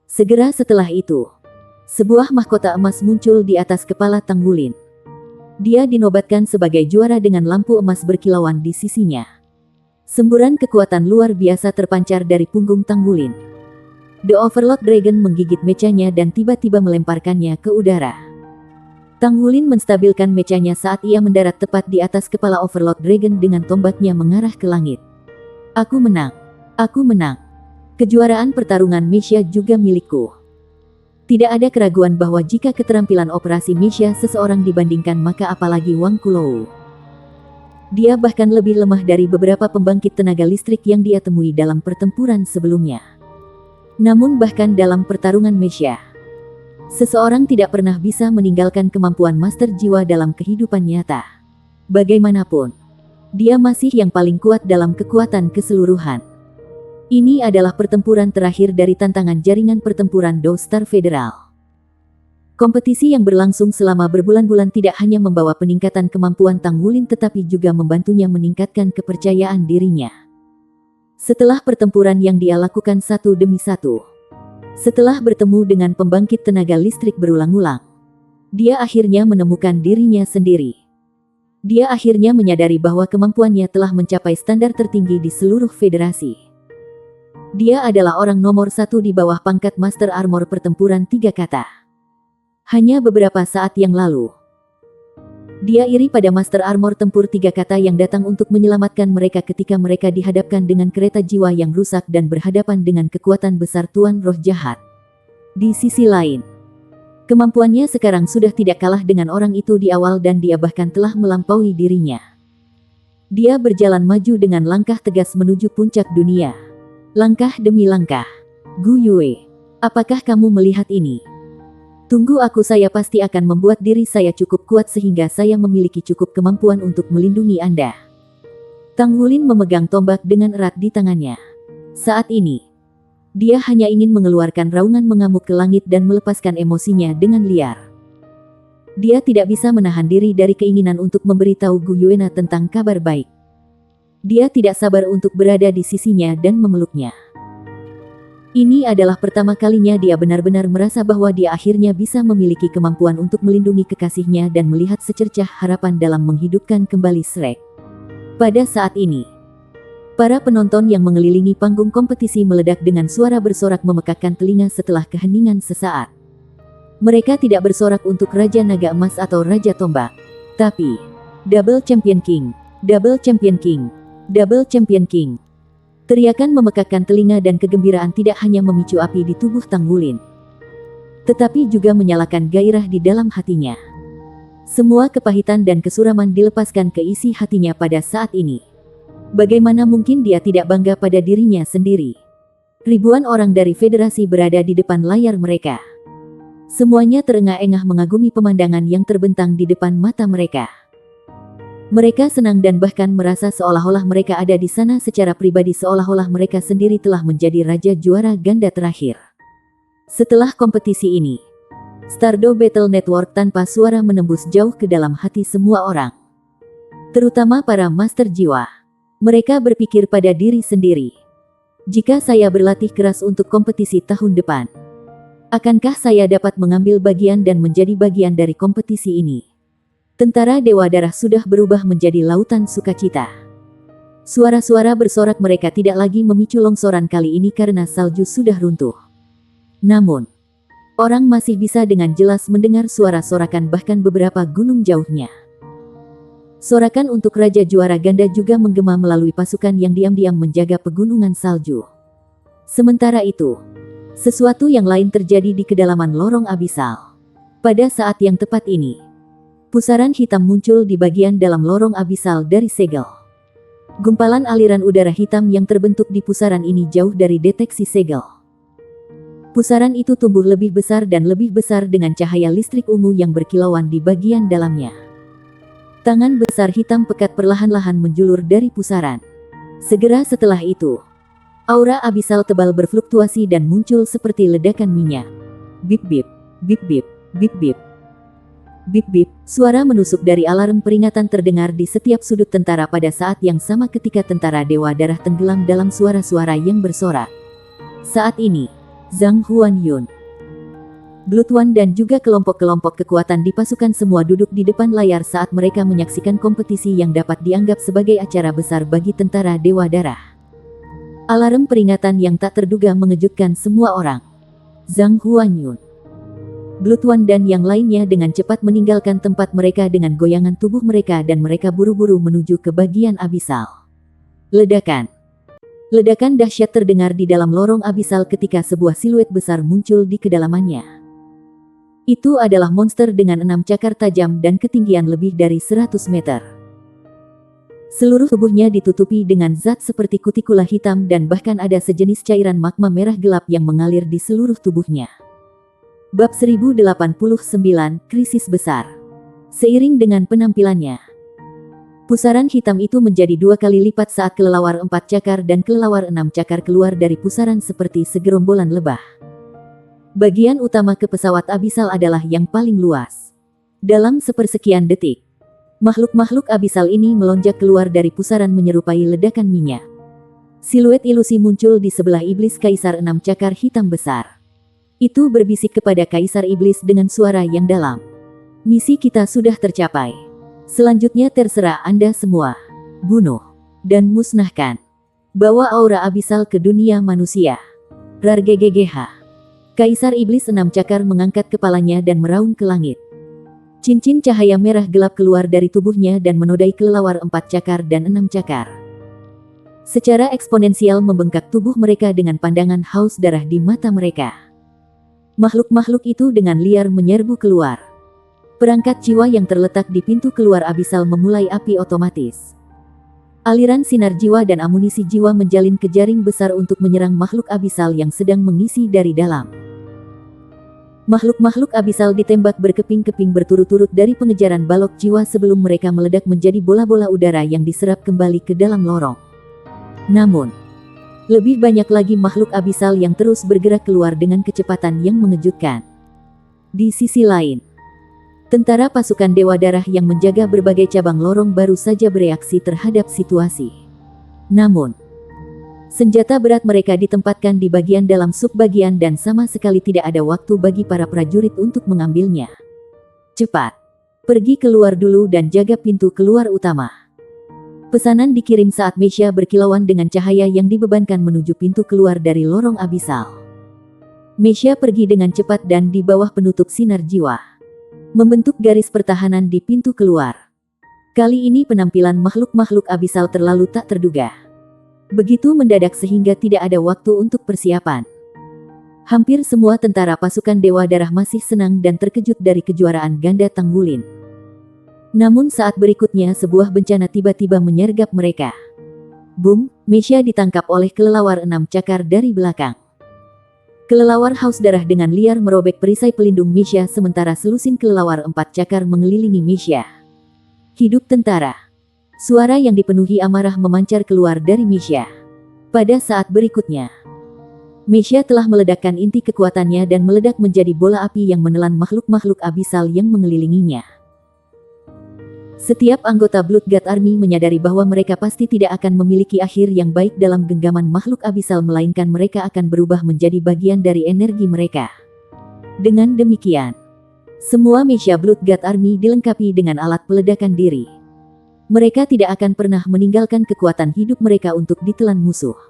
Segera setelah itu, sebuah mahkota emas muncul di atas kepala Tang Wulin. Dia dinobatkan sebagai juara dengan lampu emas berkilauan di sisinya. Semburan kekuatan luar biasa terpancar dari punggung Tang Wulin. The Overlord Dragon menggigit mechanya dan tiba-tiba melemparkannya ke udara. Tang Wulin menstabilkan mechanya saat ia mendarat tepat di atas kepala Overlord Dragon dengan tombaknya mengarah ke langit. Aku menang. Aku menang. Kejuaraan pertarungan mecha juga milikku. Tidak ada keraguan bahwa jika keterampilan operasi mecha seseorang dibandingkan maka apalagi Wang Kulou. Dia bahkan lebih lemah dari beberapa pembangkit tenaga listrik yang dia temui dalam pertempuran sebelumnya. Namun bahkan dalam pertarungan mecha, seseorang tidak pernah bisa meninggalkan kemampuan master jiwa dalam kehidupan nyata. Bagaimanapun, dia masih yang paling kuat dalam kekuatan keseluruhan. Ini adalah pertempuran terakhir dari tantangan jaringan pertempuran Dou Star Federal. Kompetisi yang berlangsung selama berbulan-bulan tidak hanya membawa peningkatan kemampuan Tang Wulin tetapi juga membantunya meningkatkan kepercayaan dirinya. Setelah pertempuran yang dia lakukan satu demi satu, setelah bertemu dengan pembangkit tenaga listrik berulang-ulang, dia akhirnya menemukan dirinya sendiri. Dia akhirnya menyadari bahwa kemampuannya telah mencapai standar tertinggi di seluruh federasi. Dia adalah orang nomor 1 di bawah pangkat Master Armor Pertempuran 3 Kata. Hanya beberapa saat yang lalu, dia iri pada Master Armor Tempur 3 Kata yang datang untuk menyelamatkan mereka ketika mereka dihadapkan dengan kereta jiwa yang rusak dan berhadapan dengan kekuatan besar Tuan Roh Jahat. Di sisi lain, kemampuannya sekarang sudah tidak kalah dengan orang itu di awal dan dia bahkan telah melampaui dirinya. Dia berjalan maju dengan langkah tegas menuju puncak dunia. Langkah demi langkah. Gu Yue, apakah kamu melihat ini? Tunggu aku, saya pasti akan membuat diri saya cukup kuat sehingga saya memiliki cukup kemampuan untuk melindungi Anda. Tang Wulin memegang tombak dengan erat di tangannya. Saat ini, dia hanya ingin mengeluarkan raungan mengamuk ke langit dan melepaskan emosinya dengan liar. Dia tidak bisa menahan diri dari keinginan untuk memberitahu Gu Yuena tentang kabar baik. Dia tidak sabar untuk berada di sisinya dan memeluknya. Ini adalah pertama kalinya dia benar-benar merasa bahwa dia akhirnya bisa memiliki kemampuan untuk melindungi kekasihnya dan melihat secercah harapan dalam menghidupkan kembali Shrek. Pada saat ini, para penonton yang mengelilingi panggung kompetisi meledak dengan suara bersorak memekakkan telinga setelah keheningan sesaat. Mereka tidak bersorak untuk Raja Naga Emas atau Raja Tombak, tapi Double Champion King, Double Champion King, Double Champion King. Teriakan memekakkan telinga dan kegembiraan tidak hanya memicu api di tubuh Tang Wulin, tetapi juga menyalakan gairah di dalam hatinya. Semua kepahitan dan kesuraman dilepaskan ke isi hatinya pada saat ini. Bagaimana mungkin dia tidak bangga pada dirinya sendiri? Ribuan orang dari federasi berada di depan layar mereka. Semuanya terengah-engah mengagumi pemandangan yang terbentang di depan mata mereka. Mereka senang dan bahkan merasa seolah-olah mereka ada di sana secara pribadi, seolah-olah mereka sendiri telah menjadi raja juara ganda terakhir. Setelah kompetisi ini, Stardew Battle Network tanpa suara menembus jauh ke dalam hati semua orang. Terutama para master jiwa. Mereka berpikir pada diri sendiri. Jika saya berlatih keras untuk kompetisi tahun depan, akankah saya dapat mengambil bagian dan menjadi bagian dari kompetisi ini? Tentara Dewa Darah sudah berubah menjadi lautan sukacita. Suara-suara bersorak mereka tidak lagi memicu longsoran kali ini karena salju sudah runtuh. Namun, orang masih bisa dengan jelas mendengar suara sorakan bahkan beberapa gunung jauhnya. Sorakan untuk Raja Juara Ganda juga menggema melalui pasukan yang diam-diam menjaga pegunungan salju. Sementara itu, sesuatu yang lain terjadi di kedalaman lorong abisal. Pada saat yang tepat ini, pusaran hitam muncul di bagian dalam lorong abisal dari segel. Gumpalan aliran udara hitam yang terbentuk di pusaran ini jauh dari deteksi segel. Pusaran itu tumbuh lebih besar dan lebih besar dengan cahaya listrik ungu yang berkilauan di bagian dalamnya. Tangan besar hitam pekat perlahan-lahan menjulur dari pusaran. Segera setelah itu, aura abisal tebal berfluktuasi dan muncul seperti ledakan minyak. Bip-bip, bip-bip, bip-bip. Bip-bip, suara menusuk dari alarm peringatan terdengar di setiap sudut tentara pada saat yang sama ketika tentara Dewa Darah tenggelam dalam suara-suara yang bersorak. Saat ini, Zhang Huanyun, Blood One dan juga kelompok-kelompok kekuatan di pasukan semua duduk di depan layar saat mereka menyaksikan kompetisi yang dapat dianggap sebagai acara besar bagi tentara Dewa Darah. Alarm peringatan yang tak terduga mengejutkan semua orang. Zhang Huanyun, Blood One dan yang lainnya dengan cepat meninggalkan tempat mereka dengan goyangan tubuh mereka dan mereka buru-buru menuju ke bagian abisal. Ledakan. Ledakan dahsyat terdengar di dalam lorong abisal ketika sebuah siluet besar muncul di kedalamannya. Itu adalah monster dengan 6 cakar tajam dan ketinggian lebih dari 100 meter. Seluruh tubuhnya ditutupi dengan zat seperti kutikula hitam dan bahkan ada sejenis cairan magma merah gelap yang mengalir di seluruh tubuhnya. Bab 1089, Krisis Besar. Seiring dengan penampilannya, pusaran hitam itu menjadi 2 kali lipat saat kelelawar 4 cakar dan kelelawar 6 cakar keluar dari pusaran seperti segerombolan lebah. Bagian utama ke pesawat abisal adalah yang paling luas. Dalam sepersekian detik, makhluk-makhluk abisal ini melonjak keluar dari pusaran menyerupai ledakan minyak. Siluet ilusi muncul di sebelah iblis Kaisar 6 cakar hitam besar. Itu berbisik kepada Kaisar Iblis dengan suara yang dalam. Misi kita sudah tercapai. Selanjutnya terserah Anda semua. Bunuh dan musnahkan. Bawa aura abisal ke dunia manusia. Rargegegh. Kaisar Iblis 6 cakar mengangkat kepalanya dan meraung ke langit. Cincin cahaya merah gelap keluar dari tubuhnya dan menodai kelelawar 4 cakar dan 6 cakar. Secara eksponensial membengkak tubuh mereka dengan pandangan haus darah di mata mereka. Makhluk-makhluk itu dengan liar menyerbu keluar. Perangkat jiwa yang terletak di pintu keluar abisal memulai api otomatis. Aliran sinar jiwa dan amunisi jiwa menjalin kejaring besar untuk menyerang makhluk abisal yang sedang mengisi dari dalam. Makhluk-makhluk abisal ditembak berkeping-keping berturut-turut dari pengejaran balok jiwa sebelum mereka meledak menjadi bola-bola udara yang diserap kembali ke dalam lorong. Namun, lebih banyak lagi makhluk abisal yang terus bergerak keluar dengan kecepatan yang mengejutkan. Di sisi lain, tentara pasukan Dewa Darah yang menjaga berbagai cabang lorong baru saja bereaksi terhadap situasi. Namun, senjata berat mereka ditempatkan di bagian dalam subbagian dan sama sekali tidak ada waktu bagi para prajurit untuk mengambilnya. Cepat, pergi keluar dulu dan jaga pintu keluar utama. Pesanan dikirim saat Meisha berkilauan dengan cahaya yang dibebankan menuju pintu keluar dari lorong abisal. Meisha pergi dengan cepat dan di bawah penutup sinar jiwa, membentuk garis pertahanan di pintu keluar. Kali ini penampilan makhluk-makhluk abisal terlalu tak terduga. Begitu mendadak sehingga tidak ada waktu untuk persiapan. Hampir semua tentara pasukan Dewa Darah masih senang dan terkejut dari kejuaraan ganda Tanggulin. Namun saat berikutnya sebuah bencana tiba-tiba menyergap mereka. Boom, Meisha ditangkap oleh kelelawar 6 cakar dari belakang. Kelelawar haus darah dengan liar merobek perisai pelindung Meisha sementara selusin kelelawar 4 cakar mengelilingi Meisha. Hidup tentara. Suara yang dipenuhi amarah memancar keluar dari Meisha. Pada saat berikutnya, Meisha telah meledakkan inti kekuatannya dan meledak menjadi bola api yang menelan makhluk-makhluk abisal yang mengelilinginya. Setiap anggota Bloodgut Army menyadari bahwa mereka pasti tidak akan memiliki akhir yang baik dalam genggaman makhluk abisal melainkan mereka akan berubah menjadi bagian dari energi mereka. Dengan demikian, semua Meisha Bloodgut Army dilengkapi dengan alat peledakan diri. Mereka tidak akan pernah meninggalkan kekuatan hidup mereka untuk ditelan musuh.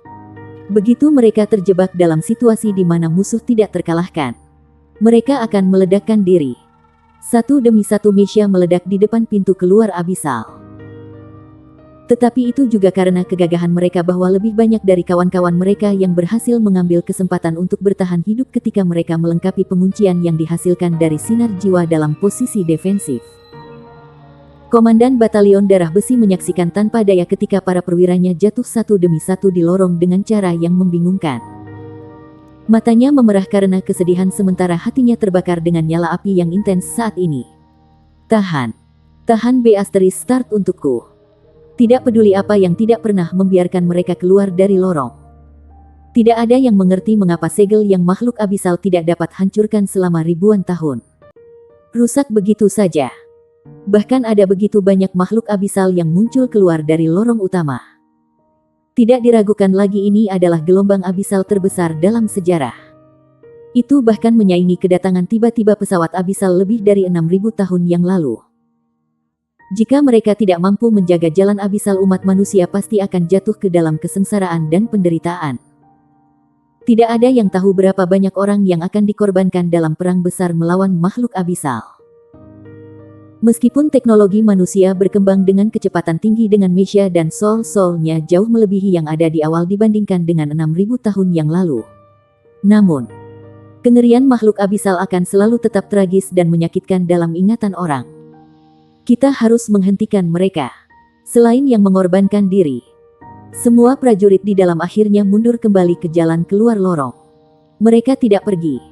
Begitu mereka terjebak dalam situasi di mana musuh tidak terkalahkan, mereka akan meledakkan diri. Satu demi satu Meisha meledak di depan pintu keluar abisal. Tetapi itu juga karena kegagahan mereka bahwa lebih banyak dari kawan-kawan mereka yang berhasil mengambil kesempatan untuk bertahan hidup ketika mereka melengkapi penguncian yang dihasilkan dari sinar jiwa dalam posisi defensif. Komandan Batalion Darah Besi menyaksikan tanpa daya ketika para perwiranya jatuh satu demi satu di lorong dengan cara yang membingungkan. Matanya memerah karena kesedihan sementara hatinya terbakar dengan nyala api yang intens saat ini. Tahan. Tahan B** start untukku. Tidak peduli apa yang tidak pernah membiarkan mereka keluar dari lorong. Tidak ada yang mengerti mengapa segel yang makhluk abisal tidak dapat hancurkan selama ribuan tahun. Rusak begitu saja. Bahkan ada begitu banyak makhluk abisal yang muncul keluar dari lorong utama. Tidak diragukan lagi ini adalah gelombang abisal terbesar dalam sejarah. Itu bahkan menyaingi kedatangan tiba-tiba pesawat abisal lebih dari 6.000 tahun yang lalu. Jika mereka tidak mampu menjaga jalan abisal umat manusia pasti akan jatuh ke dalam kesengsaraan dan penderitaan. Tidak ada yang tahu berapa banyak orang yang akan dikorbankan dalam perang besar melawan makhluk abisal. Meskipun teknologi manusia berkembang dengan kecepatan tinggi dengan Meisha dan soul-soulnya jauh melebihi yang ada di awal dibandingkan dengan 6.000 tahun yang lalu. Namun, kengerian makhluk abisal akan selalu tetap tragis dan menyakitkan dalam ingatan orang. Kita harus menghentikan mereka. Selain yang mengorbankan diri, semua prajurit di dalam akhirnya mundur kembali ke jalan keluar lorong. Mereka tidak pergi.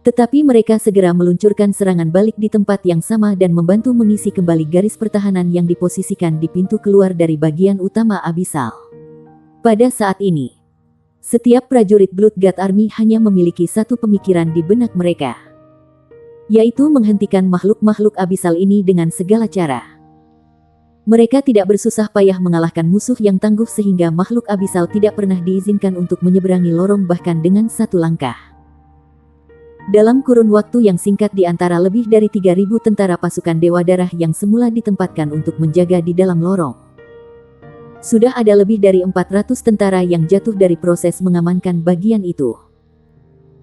Tetapi mereka segera meluncurkan serangan balik di tempat yang sama dan membantu mengisi kembali garis pertahanan yang diposisikan di pintu keluar dari bagian utama abisal. Pada saat ini, setiap prajurit Bloodgut Army hanya memiliki satu pemikiran di benak mereka, yaitu menghentikan makhluk-makhluk abisal ini dengan segala cara. Mereka tidak bersusah payah mengalahkan musuh yang tangguh sehingga makhluk abisal tidak pernah diizinkan untuk menyeberangi lorong bahkan dengan satu langkah. Dalam kurun waktu yang singkat di antara lebih dari 3.000 tentara pasukan Dewa Darah yang semula ditempatkan untuk menjaga di dalam lorong, sudah ada lebih dari 400 tentara yang jatuh dari proses mengamankan bagian itu.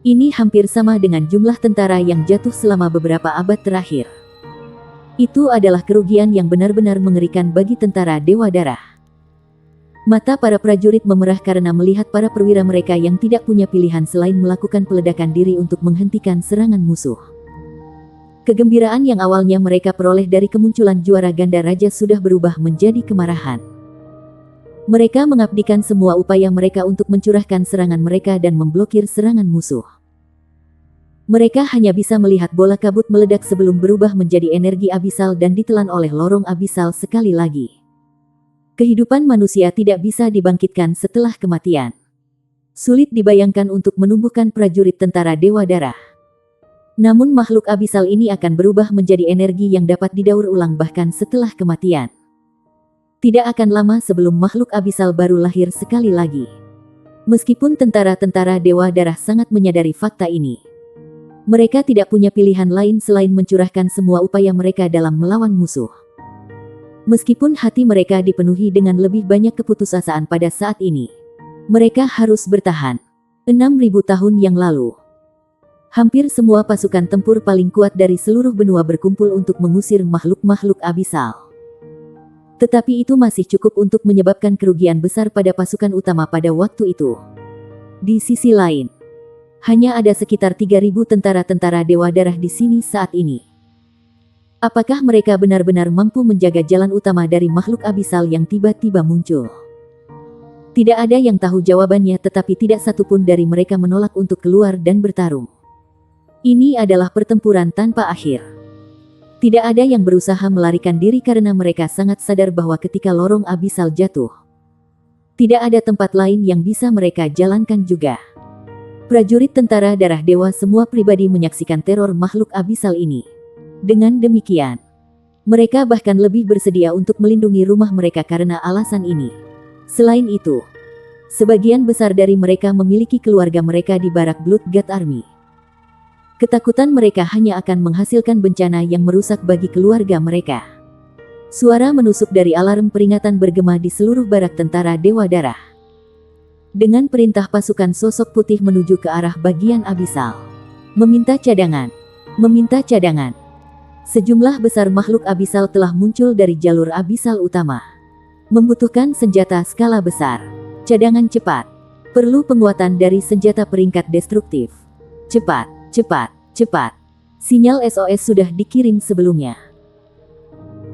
Ini hampir sama dengan jumlah tentara yang jatuh selama beberapa abad terakhir. Itu adalah kerugian yang benar-benar mengerikan bagi tentara Dewa Darah. Mata para prajurit memerah karena melihat para perwira mereka yang tidak punya pilihan selain melakukan peledakan diri untuk menghentikan serangan musuh. Kegembiraan yang awalnya mereka peroleh dari kemunculan juara ganda raja sudah berubah menjadi kemarahan. Mereka mengabdikan semua upaya mereka untuk mencurahkan serangan mereka dan memblokir serangan musuh. Mereka hanya bisa melihat bola kabut meledak sebelum berubah menjadi energi abisal dan ditelan oleh lorong abisal sekali lagi. Kehidupan manusia tidak bisa dibangkitkan setelah kematian. Sulit dibayangkan untuk menumbuhkan prajurit tentara Dewa Darah. Namun makhluk abisal ini akan berubah menjadi energi yang dapat didaur ulang bahkan setelah kematian. Tidak akan lama sebelum makhluk abisal baru lahir sekali lagi. Meskipun tentara-tentara Dewa Darah sangat menyadari fakta ini, mereka tidak punya pilihan lain selain mencurahkan semua upaya mereka dalam melawan musuh. Meskipun hati mereka dipenuhi dengan lebih banyak keputusasaan pada saat ini, mereka harus bertahan. 6.000 tahun yang lalu, hampir semua pasukan tempur paling kuat dari seluruh benua berkumpul untuk mengusir makhluk-makhluk abisal. Tetapi itu masih cukup untuk menyebabkan kerugian besar pada pasukan utama pada waktu itu. Di sisi lain, hanya ada sekitar 3.000 tentara-tentara Dewa Darah di sini saat ini. Apakah mereka benar-benar mampu menjaga jalan utama dari makhluk abisal yang tiba-tiba muncul? Tidak ada yang tahu jawabannya, tetapi tidak satupun dari mereka menolak untuk keluar dan bertarung. Ini adalah pertempuran tanpa akhir. Tidak ada yang berusaha melarikan diri karena mereka sangat sadar bahwa ketika lorong abisal jatuh, tidak ada tempat lain yang bisa mereka jalankan juga. Prajurit tentara darah dewa semua pribadi menyaksikan teror makhluk abisal ini. Dengan demikian, mereka bahkan lebih bersedia untuk melindungi rumah mereka karena alasan ini. Selain itu, sebagian besar dari mereka memiliki keluarga mereka di barak Blood God Army. Ketakutan mereka hanya akan menghasilkan bencana yang merusak bagi keluarga mereka. Suara menusuk dari alarm peringatan bergema di seluruh barak tentara Dewa Darah. Dengan perintah pasukan sosok putih menuju ke arah bagian abisal. Meminta cadangan. Meminta cadangan. Sejumlah besar makhluk abisal telah muncul dari jalur abisal utama. Membutuhkan senjata skala besar. Cadangan cepat. Perlu penguatan dari senjata peringkat destruktif. Cepat, cepat, cepat. Sinyal SOS sudah dikirim sebelumnya.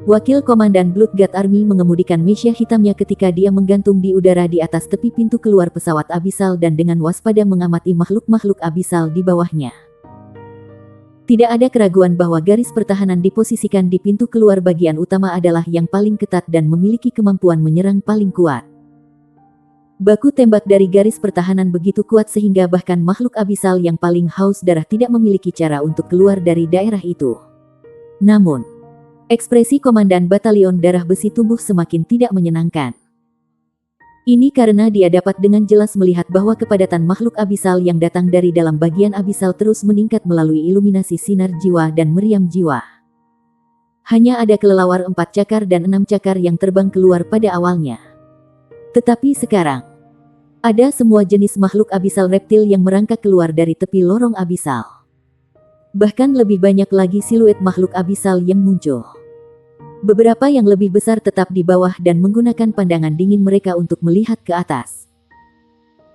Wakil Komandan Blood God Army mengemudikan mesia hitamnya ketika dia menggantung di udara di atas tepi pintu keluar pesawat abisal dan dengan waspada mengamati makhluk-makhluk abisal di bawahnya. Tidak ada keraguan bahwa garis pertahanan diposisikan di pintu keluar bagian utama adalah yang paling ketat dan memiliki kemampuan menyerang paling kuat. Baku tembak dari garis pertahanan begitu kuat sehingga bahkan makhluk abisal yang paling haus darah tidak memiliki cara untuk keluar dari daerah itu. Namun, ekspresi Komandan Batalion Darah Besi tumbuh semakin tidak menyenangkan. Ini karena dia dapat dengan jelas melihat bahwa kepadatan makhluk abisal yang datang dari dalam bagian abisal terus meningkat melalui iluminasi sinar jiwa dan meriam jiwa. Hanya ada kelelawar 4 cakar dan 6 cakar yang terbang keluar pada awalnya. Tetapi sekarang, ada semua jenis makhluk abisal reptil yang merangkak keluar dari tepi lorong abisal. Bahkan lebih banyak lagi siluet makhluk abisal yang muncul. Beberapa yang lebih besar tetap di bawah dan menggunakan pandangan dingin mereka untuk melihat ke atas.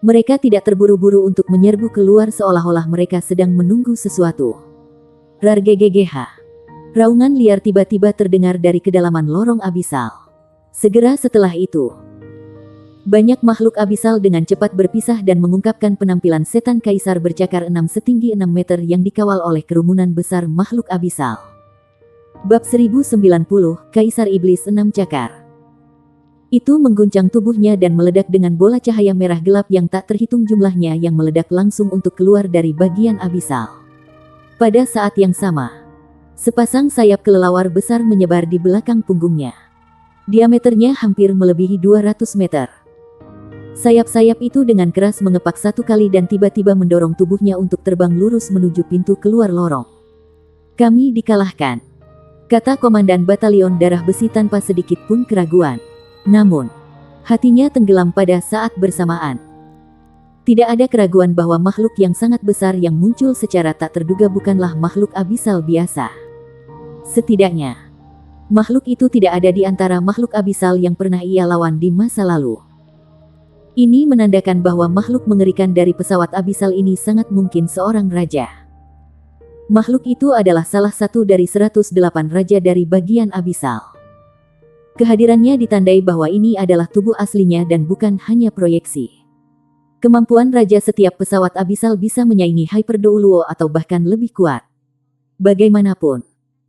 Mereka tidak terburu-buru untuk menyerbu keluar seolah-olah mereka sedang menunggu sesuatu. Rargegegh. Raungan liar tiba-tiba terdengar dari kedalaman lorong abisal. Segera setelah itu, banyak makhluk abisal dengan cepat berpisah dan mengungkapkan penampilan setan kaisar bercakar 6 setinggi 6 meter yang dikawal oleh kerumunan besar makhluk abisal. Bab 1090, Kaisar Iblis 6 Cakar. Itu mengguncang tubuhnya dan meledak dengan bola cahaya merah gelap yang tak terhitung jumlahnya yang meledak langsung untuk keluar dari bagian abisal. Pada saat yang sama, sepasang sayap kelelawar besar menyebar di belakang punggungnya. Diameternya hampir melebihi 200 meter. Sayap-sayap itu dengan keras mengepak satu kali dan tiba-tiba mendorong tubuhnya untuk terbang lurus menuju pintu keluar lorong. Kami dikalahkan, kata Komandan Batalion Darah Besi tanpa sedikit pun keraguan. Namun, hatinya tenggelam pada saat bersamaan. Tidak ada keraguan bahwa makhluk yang sangat besar yang muncul secara tak terduga bukanlah makhluk abisal biasa. Setidaknya, makhluk itu tidak ada di antara makhluk abisal yang pernah ia lawan di masa lalu. Ini menandakan bahwa makhluk mengerikan dari pesawat abisal ini sangat mungkin seorang raja. Makhluk itu adalah salah satu dari 108 raja dari bagian abisal. Kehadirannya ditandai bahwa ini adalah tubuh aslinya dan bukan hanya proyeksi. Kemampuan raja setiap pesawat abisal bisa menyaingi Hyperdouluo atau bahkan lebih kuat. Bagaimanapun,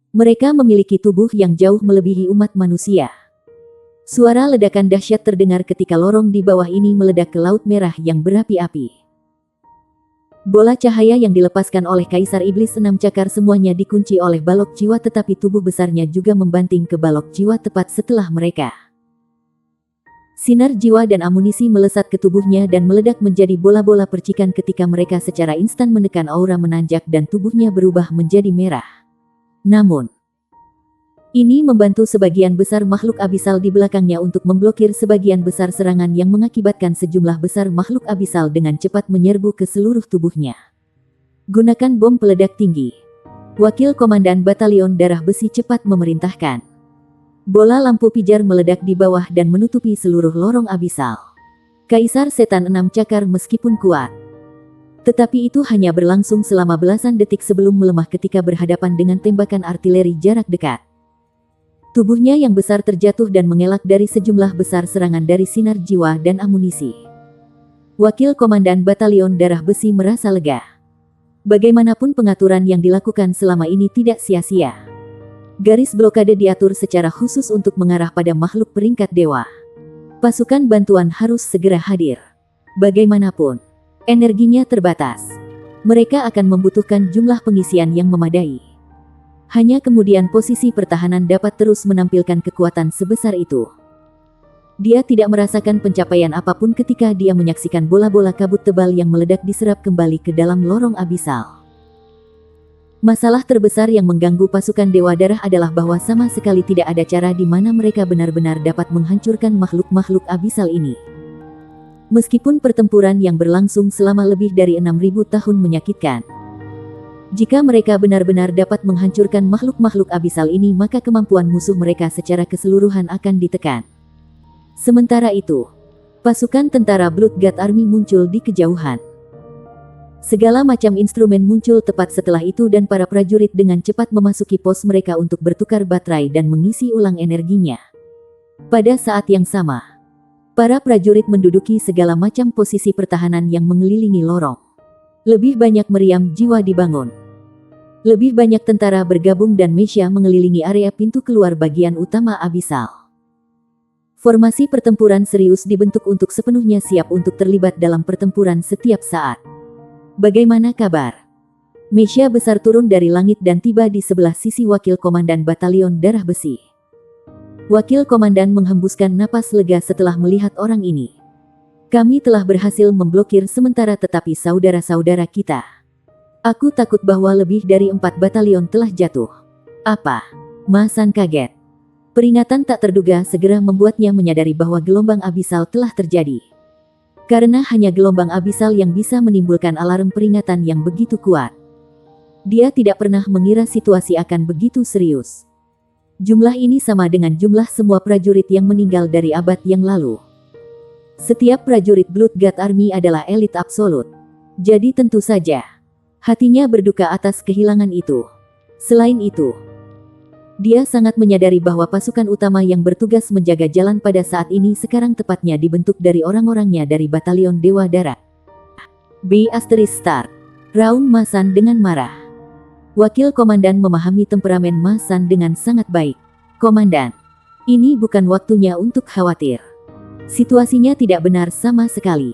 mereka memiliki tubuh yang jauh melebihi umat manusia. Suara ledakan dahsyat terdengar ketika lorong di bawah ini meledak ke laut merah yang berapi-api. Bola cahaya yang dilepaskan oleh Kaisar Iblis 6 Cakar semuanya dikunci oleh balok jiwa tetapi tubuh besarnya juga membanting ke balok jiwa tepat setelah mereka. Sinar jiwa dan amunisi melesat ke tubuhnya dan meledak menjadi bola-bola percikan ketika mereka secara instan menekan aura menanjak dan tubuhnya berubah menjadi merah. Namun, ini membantu sebagian besar makhluk abisal di belakangnya untuk memblokir sebagian besar serangan yang mengakibatkan sejumlah besar makhluk abisal dengan cepat menyerbu ke seluruh tubuhnya. Gunakan bom peledak tinggi. Wakil Komandan Batalion Darah Besi cepat memerintahkan. Bola lampu pijar meledak di bawah dan menutupi seluruh lorong abisal. Kaisar Setan 6 Cakar meskipun kuat, Tetapi itu hanya berlangsung selama belasan detik sebelum melemah ketika berhadapan dengan tembakan artileri jarak dekat. Tubuhnya yang besar terjatuh dan mengelak dari sejumlah besar serangan dari sinar jiwa dan amunisi. Wakil Komandan Batalion Darah Besi merasa lega. Bagaimanapun pengaturan yang dilakukan selama ini tidak sia-sia. Garis blokade diatur secara khusus untuk mengarah pada makhluk peringkat dewa. Pasukan bantuan harus segera hadir. Bagaimanapun, energinya terbatas. Mereka akan membutuhkan jumlah pengisian yang memadai. Hanya kemudian posisi pertahanan dapat terus menampilkan kekuatan sebesar itu. Dia tidak merasakan pencapaian apapun ketika dia menyaksikan bola-bola kabut tebal yang meledak diserap kembali ke dalam lorong abisal. Masalah terbesar yang mengganggu pasukan Dewa Darah adalah bahwa sama sekali tidak ada cara di mana mereka benar-benar dapat menghancurkan makhluk-makhluk abisal ini. Meskipun pertempuran yang berlangsung selama lebih dari 6.000 tahun menyakitkan, jika mereka benar-benar dapat menghancurkan makhluk-makhluk abisal ini, maka kemampuan musuh mereka secara keseluruhan akan ditekan. Sementara itu, pasukan tentara Blood God Army muncul di kejauhan. Segala macam instrumen muncul tepat setelah itu dan para prajurit dengan cepat memasuki pos mereka untuk bertukar baterai dan mengisi ulang energinya. Pada saat yang sama, para prajurit menduduki segala macam posisi pertahanan yang mengelilingi lorong. Lebih banyak meriam jiwa dibangun. Lebih banyak tentara bergabung dan Mesya mengelilingi area pintu keluar bagian utama abisal. Formasi pertempuran serius dibentuk untuk sepenuhnya siap untuk terlibat dalam pertempuran setiap saat. Bagaimana kabar? Mesya besar turun dari langit dan tiba di sebelah sisi Wakil Komandan Batalion Darah Besi. Wakil Komandan menghembuskan napas lega setelah melihat orang ini. Kami telah berhasil memblokir sementara tetapi saudara-saudara kita. Aku takut bahwa lebih dari 4 batalion telah jatuh. Apa? Masan kaget. Peringatan tak terduga segera membuatnya menyadari bahwa gelombang abisal telah terjadi. Karena hanya gelombang abisal yang bisa menimbulkan alarm peringatan yang begitu kuat. Dia tidak pernah mengira situasi akan begitu serius. Jumlah ini sama dengan jumlah semua prajurit yang meninggal dari abad yang lalu. Setiap prajurit Blood God Army adalah elit absolut. Jadi tentu saja, hatinya berduka atas kehilangan itu. Selain itu, dia sangat menyadari bahwa pasukan utama yang bertugas menjaga jalan pada saat ini sekarang tepatnya dibentuk dari orang-orangnya dari Batalion Dewa Darat. Start. Raung Masan dengan marah. Wakil Komandan memahami temperamen Masan dengan sangat baik. Komandan, ini bukan waktunya untuk khawatir. Situasinya tidak benar sama sekali.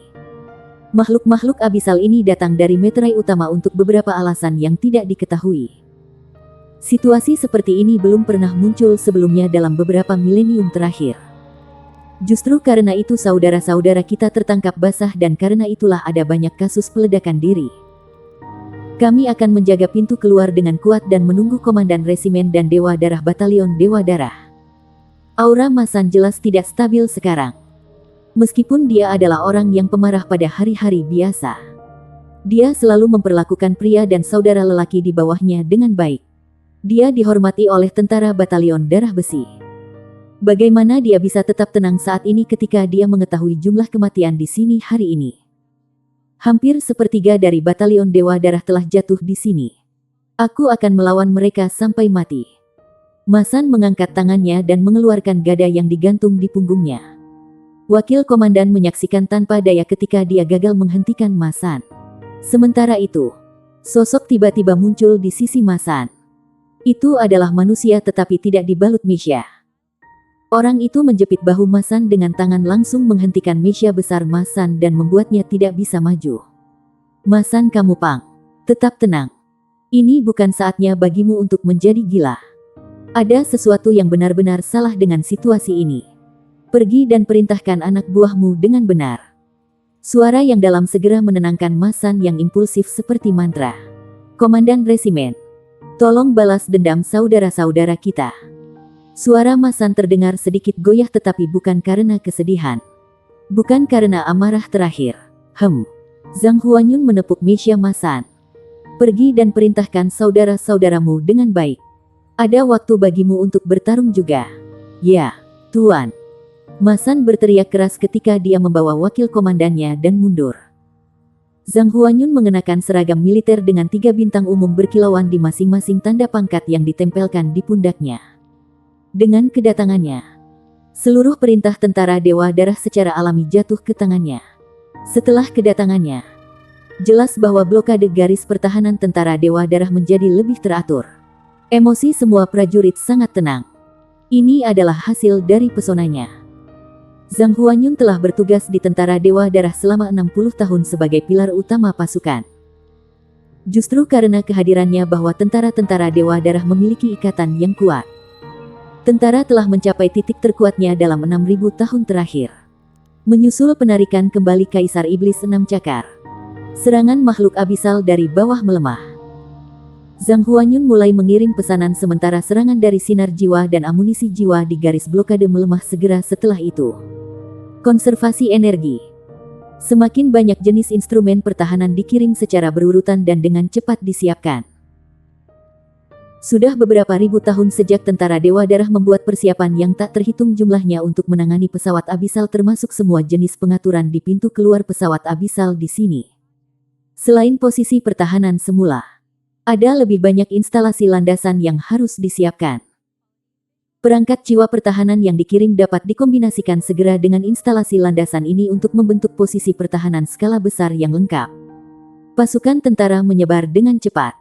Makhluk-makhluk abisal ini datang dari meterai utama untuk beberapa alasan yang tidak diketahui. Situasi seperti ini belum pernah muncul sebelumnya dalam beberapa milenium terakhir. Justru karena itu saudara-saudara kita tertangkap basah dan karena itulah ada banyak kasus peledakan diri. Kami akan menjaga pintu keluar dengan kuat dan menunggu Komandan Resimen dan Dewa Darah Batalion Dewa Darah. Aura Masan jelas tidak stabil sekarang. Meskipun dia adalah orang yang pemarah pada hari-hari biasa, dia selalu memperlakukan pria dan saudara lelaki di bawahnya dengan baik. Dia dihormati oleh tentara Batalion Darah Besi. Bagaimana dia bisa tetap tenang saat ini ketika dia mengetahui jumlah kematian di sini hari ini? Hampir sepertiga dari Batalion Dewa Darah telah jatuh di sini. Aku akan melawan mereka sampai mati. Masan mengangkat tangannya dan mengeluarkan gada yang digantung di punggungnya. Wakil Komandan menyaksikan tanpa daya ketika dia gagal menghentikan Masan. Sementara itu, sosok tiba-tiba muncul di sisi Masan. Itu adalah manusia tetapi tidak dibalut Mesya. Orang itu menjepit bahu Masan dengan tangan langsung menghentikan Mesya besar Masan dan membuatnya tidak bisa maju. Masan kamu pang. Tetap tenang. Ini bukan saatnya bagimu untuk menjadi gila. Ada sesuatu yang benar-benar salah dengan situasi ini. Pergi dan perintahkan anak buahmu dengan benar. Suara yang dalam segera menenangkan Masan yang impulsif seperti mantra. Komandan Resimen, tolong balas dendam saudara-saudara kita. Suara Masan terdengar sedikit goyah tetapi bukan karena kesedihan. Bukan karena amarah terakhir. Zhang Huanyun menepuk Mesya Masan. Pergi dan perintahkan saudara-saudaramu dengan baik. Ada waktu bagimu untuk bertarung juga. Ya, Tuan. Masan berteriak keras ketika dia membawa wakil komandannya dan mundur. Zhang Huanyun mengenakan seragam militer dengan 3 bintang umum berkilauan di masing-masing tanda pangkat yang ditempelkan di pundaknya. Dengan kedatangannya, seluruh perintah tentara Dewa Darah secara alami jatuh ke tangannya. Setelah kedatangannya, jelas bahwa blokade garis pertahanan tentara Dewa Darah menjadi lebih teratur. Emosi semua prajurit sangat tenang. Ini adalah hasil dari pesonanya. Zhang Huanyun telah bertugas di tentara Dewa Darah selama 60 tahun sebagai pilar utama pasukan. Justru karena kehadirannya bahwa tentara-tentara Dewa Darah memiliki ikatan yang kuat. Tentara telah mencapai titik terkuatnya dalam 6.000 tahun terakhir. Menyusul penarikan kembali Kaisar Iblis 6 Cakar, serangan makhluk abisal dari bawah melemah. Zhang Huanyun mulai mengirim pesanan sementara serangan dari sinar jiwa dan amunisi jiwa di garis blokade melemah segera setelah itu. Konservasi energi. Semakin banyak jenis instrumen pertahanan dikirim secara berurutan dan dengan cepat disiapkan. Sudah beberapa ribu tahun sejak tentara Dewa Darah membuat persiapan yang tak terhitung jumlahnya untuk menangani pesawat abisal termasuk semua jenis pengaturan di pintu keluar pesawat abisal di sini. Selain posisi pertahanan semula, ada lebih banyak instalasi landasan yang harus disiapkan. Perangkat jiwa pertahanan yang dikirim dapat dikombinasikan segera dengan instalasi landasan ini untuk membentuk posisi pertahanan skala besar yang lengkap. Pasukan tentara menyebar dengan cepat.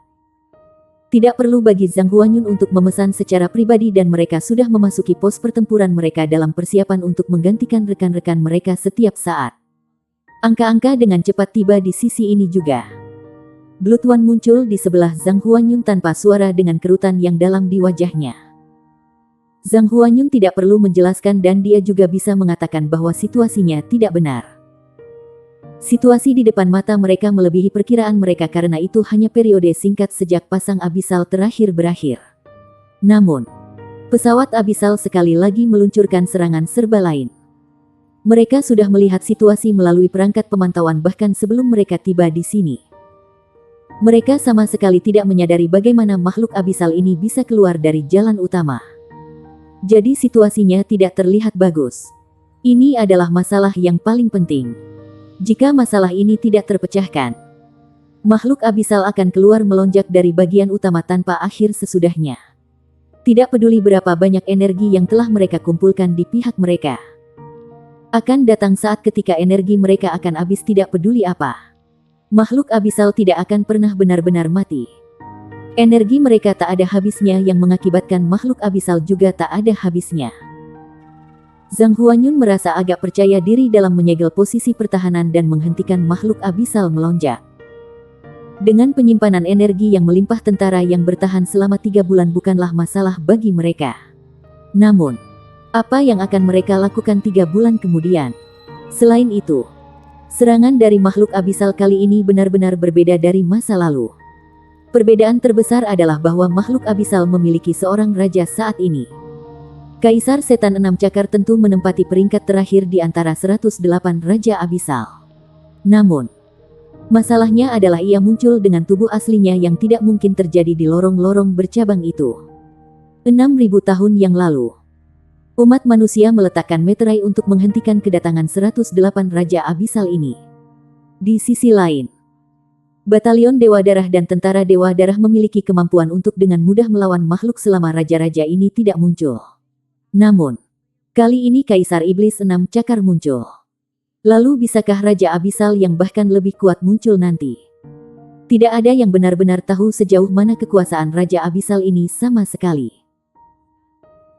Tidak perlu bagi Zhang Huanyun untuk memesan secara pribadi dan mereka sudah memasuki pos pertempuran mereka dalam persiapan untuk menggantikan rekan-rekan mereka setiap saat. Angka-angka dengan cepat tiba di sisi ini juga. Blood One muncul di sebelah Zhang Huanyun tanpa suara dengan kerutan yang dalam di wajahnya. Zhang Huanyun tidak perlu menjelaskan dan dia juga bisa mengatakan bahwa situasinya tidak benar. Situasi di depan mata mereka melebihi perkiraan mereka karena itu hanya periode singkat sejak pasang abisal terakhir berakhir. Namun, pesawat abisal sekali lagi meluncurkan serangan serba lain. Mereka sudah melihat situasi melalui perangkat pemantauan bahkan sebelum mereka tiba di sini. Mereka sama sekali tidak menyadari bagaimana makhluk abisal ini bisa keluar dari jalan utama. Jadi situasinya tidak terlihat bagus. Ini adalah masalah yang paling penting. Jika masalah ini tidak terpecahkan, makhluk abisal akan keluar melonjak dari bagian utama tanpa akhir sesudahnya. Tidak peduli berapa banyak energi yang telah mereka kumpulkan di pihak mereka. Akan datang saat ketika energi mereka akan habis tidak peduli apa. Makhluk abisal tidak akan pernah benar-benar mati. Energi mereka tak ada habisnya yang mengakibatkan makhluk abisal juga tak ada habisnya. Zhang Huanyun merasa agak percaya diri dalam menyegel posisi pertahanan dan menghentikan makhluk abisal melonjak. Dengan penyimpanan energi yang melimpah tentara yang bertahan selama 3 bulan bukanlah masalah bagi mereka. Namun, apa yang akan mereka lakukan 3 bulan kemudian? Selain itu, serangan dari makhluk abisal kali ini benar-benar berbeda dari masa lalu. Perbedaan terbesar adalah bahwa makhluk abisal memiliki seorang raja saat ini. Kaisar Setan 6 Cakar tentu menempati peringkat terakhir di antara 108 raja abisal. Namun, masalahnya adalah ia muncul dengan tubuh aslinya yang tidak mungkin terjadi di lorong-lorong bercabang itu. 6.000 tahun yang lalu, umat manusia meletakkan meterai untuk menghentikan kedatangan 108 Raja Abisal ini. Di sisi lain, Batalion Dewa Darah dan Tentara Dewa Darah memiliki kemampuan untuk dengan mudah melawan makhluk selama raja-raja ini tidak muncul. Namun, kali ini Kaisar Iblis 6 Cakar muncul. Lalu bisakah Raja Abisal yang bahkan lebih kuat muncul nanti? Tidak ada yang benar-benar tahu sejauh mana kekuasaan Raja Abisal ini sama sekali.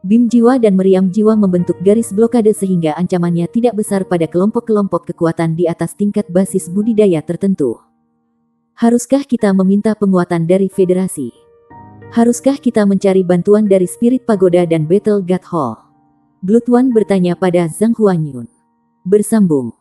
Bim jiwa dan meriam jiwa membentuk garis blokade sehingga ancamannya tidak besar pada kelompok-kelompok kekuatan di atas tingkat basis budidaya tertentu. Haruskah kita meminta penguatan dari federasi? Haruskah kita mencari bantuan dari Spirit Pagoda dan Battle God Hall? Blood One bertanya pada Zhang Huanyun. Bersambung.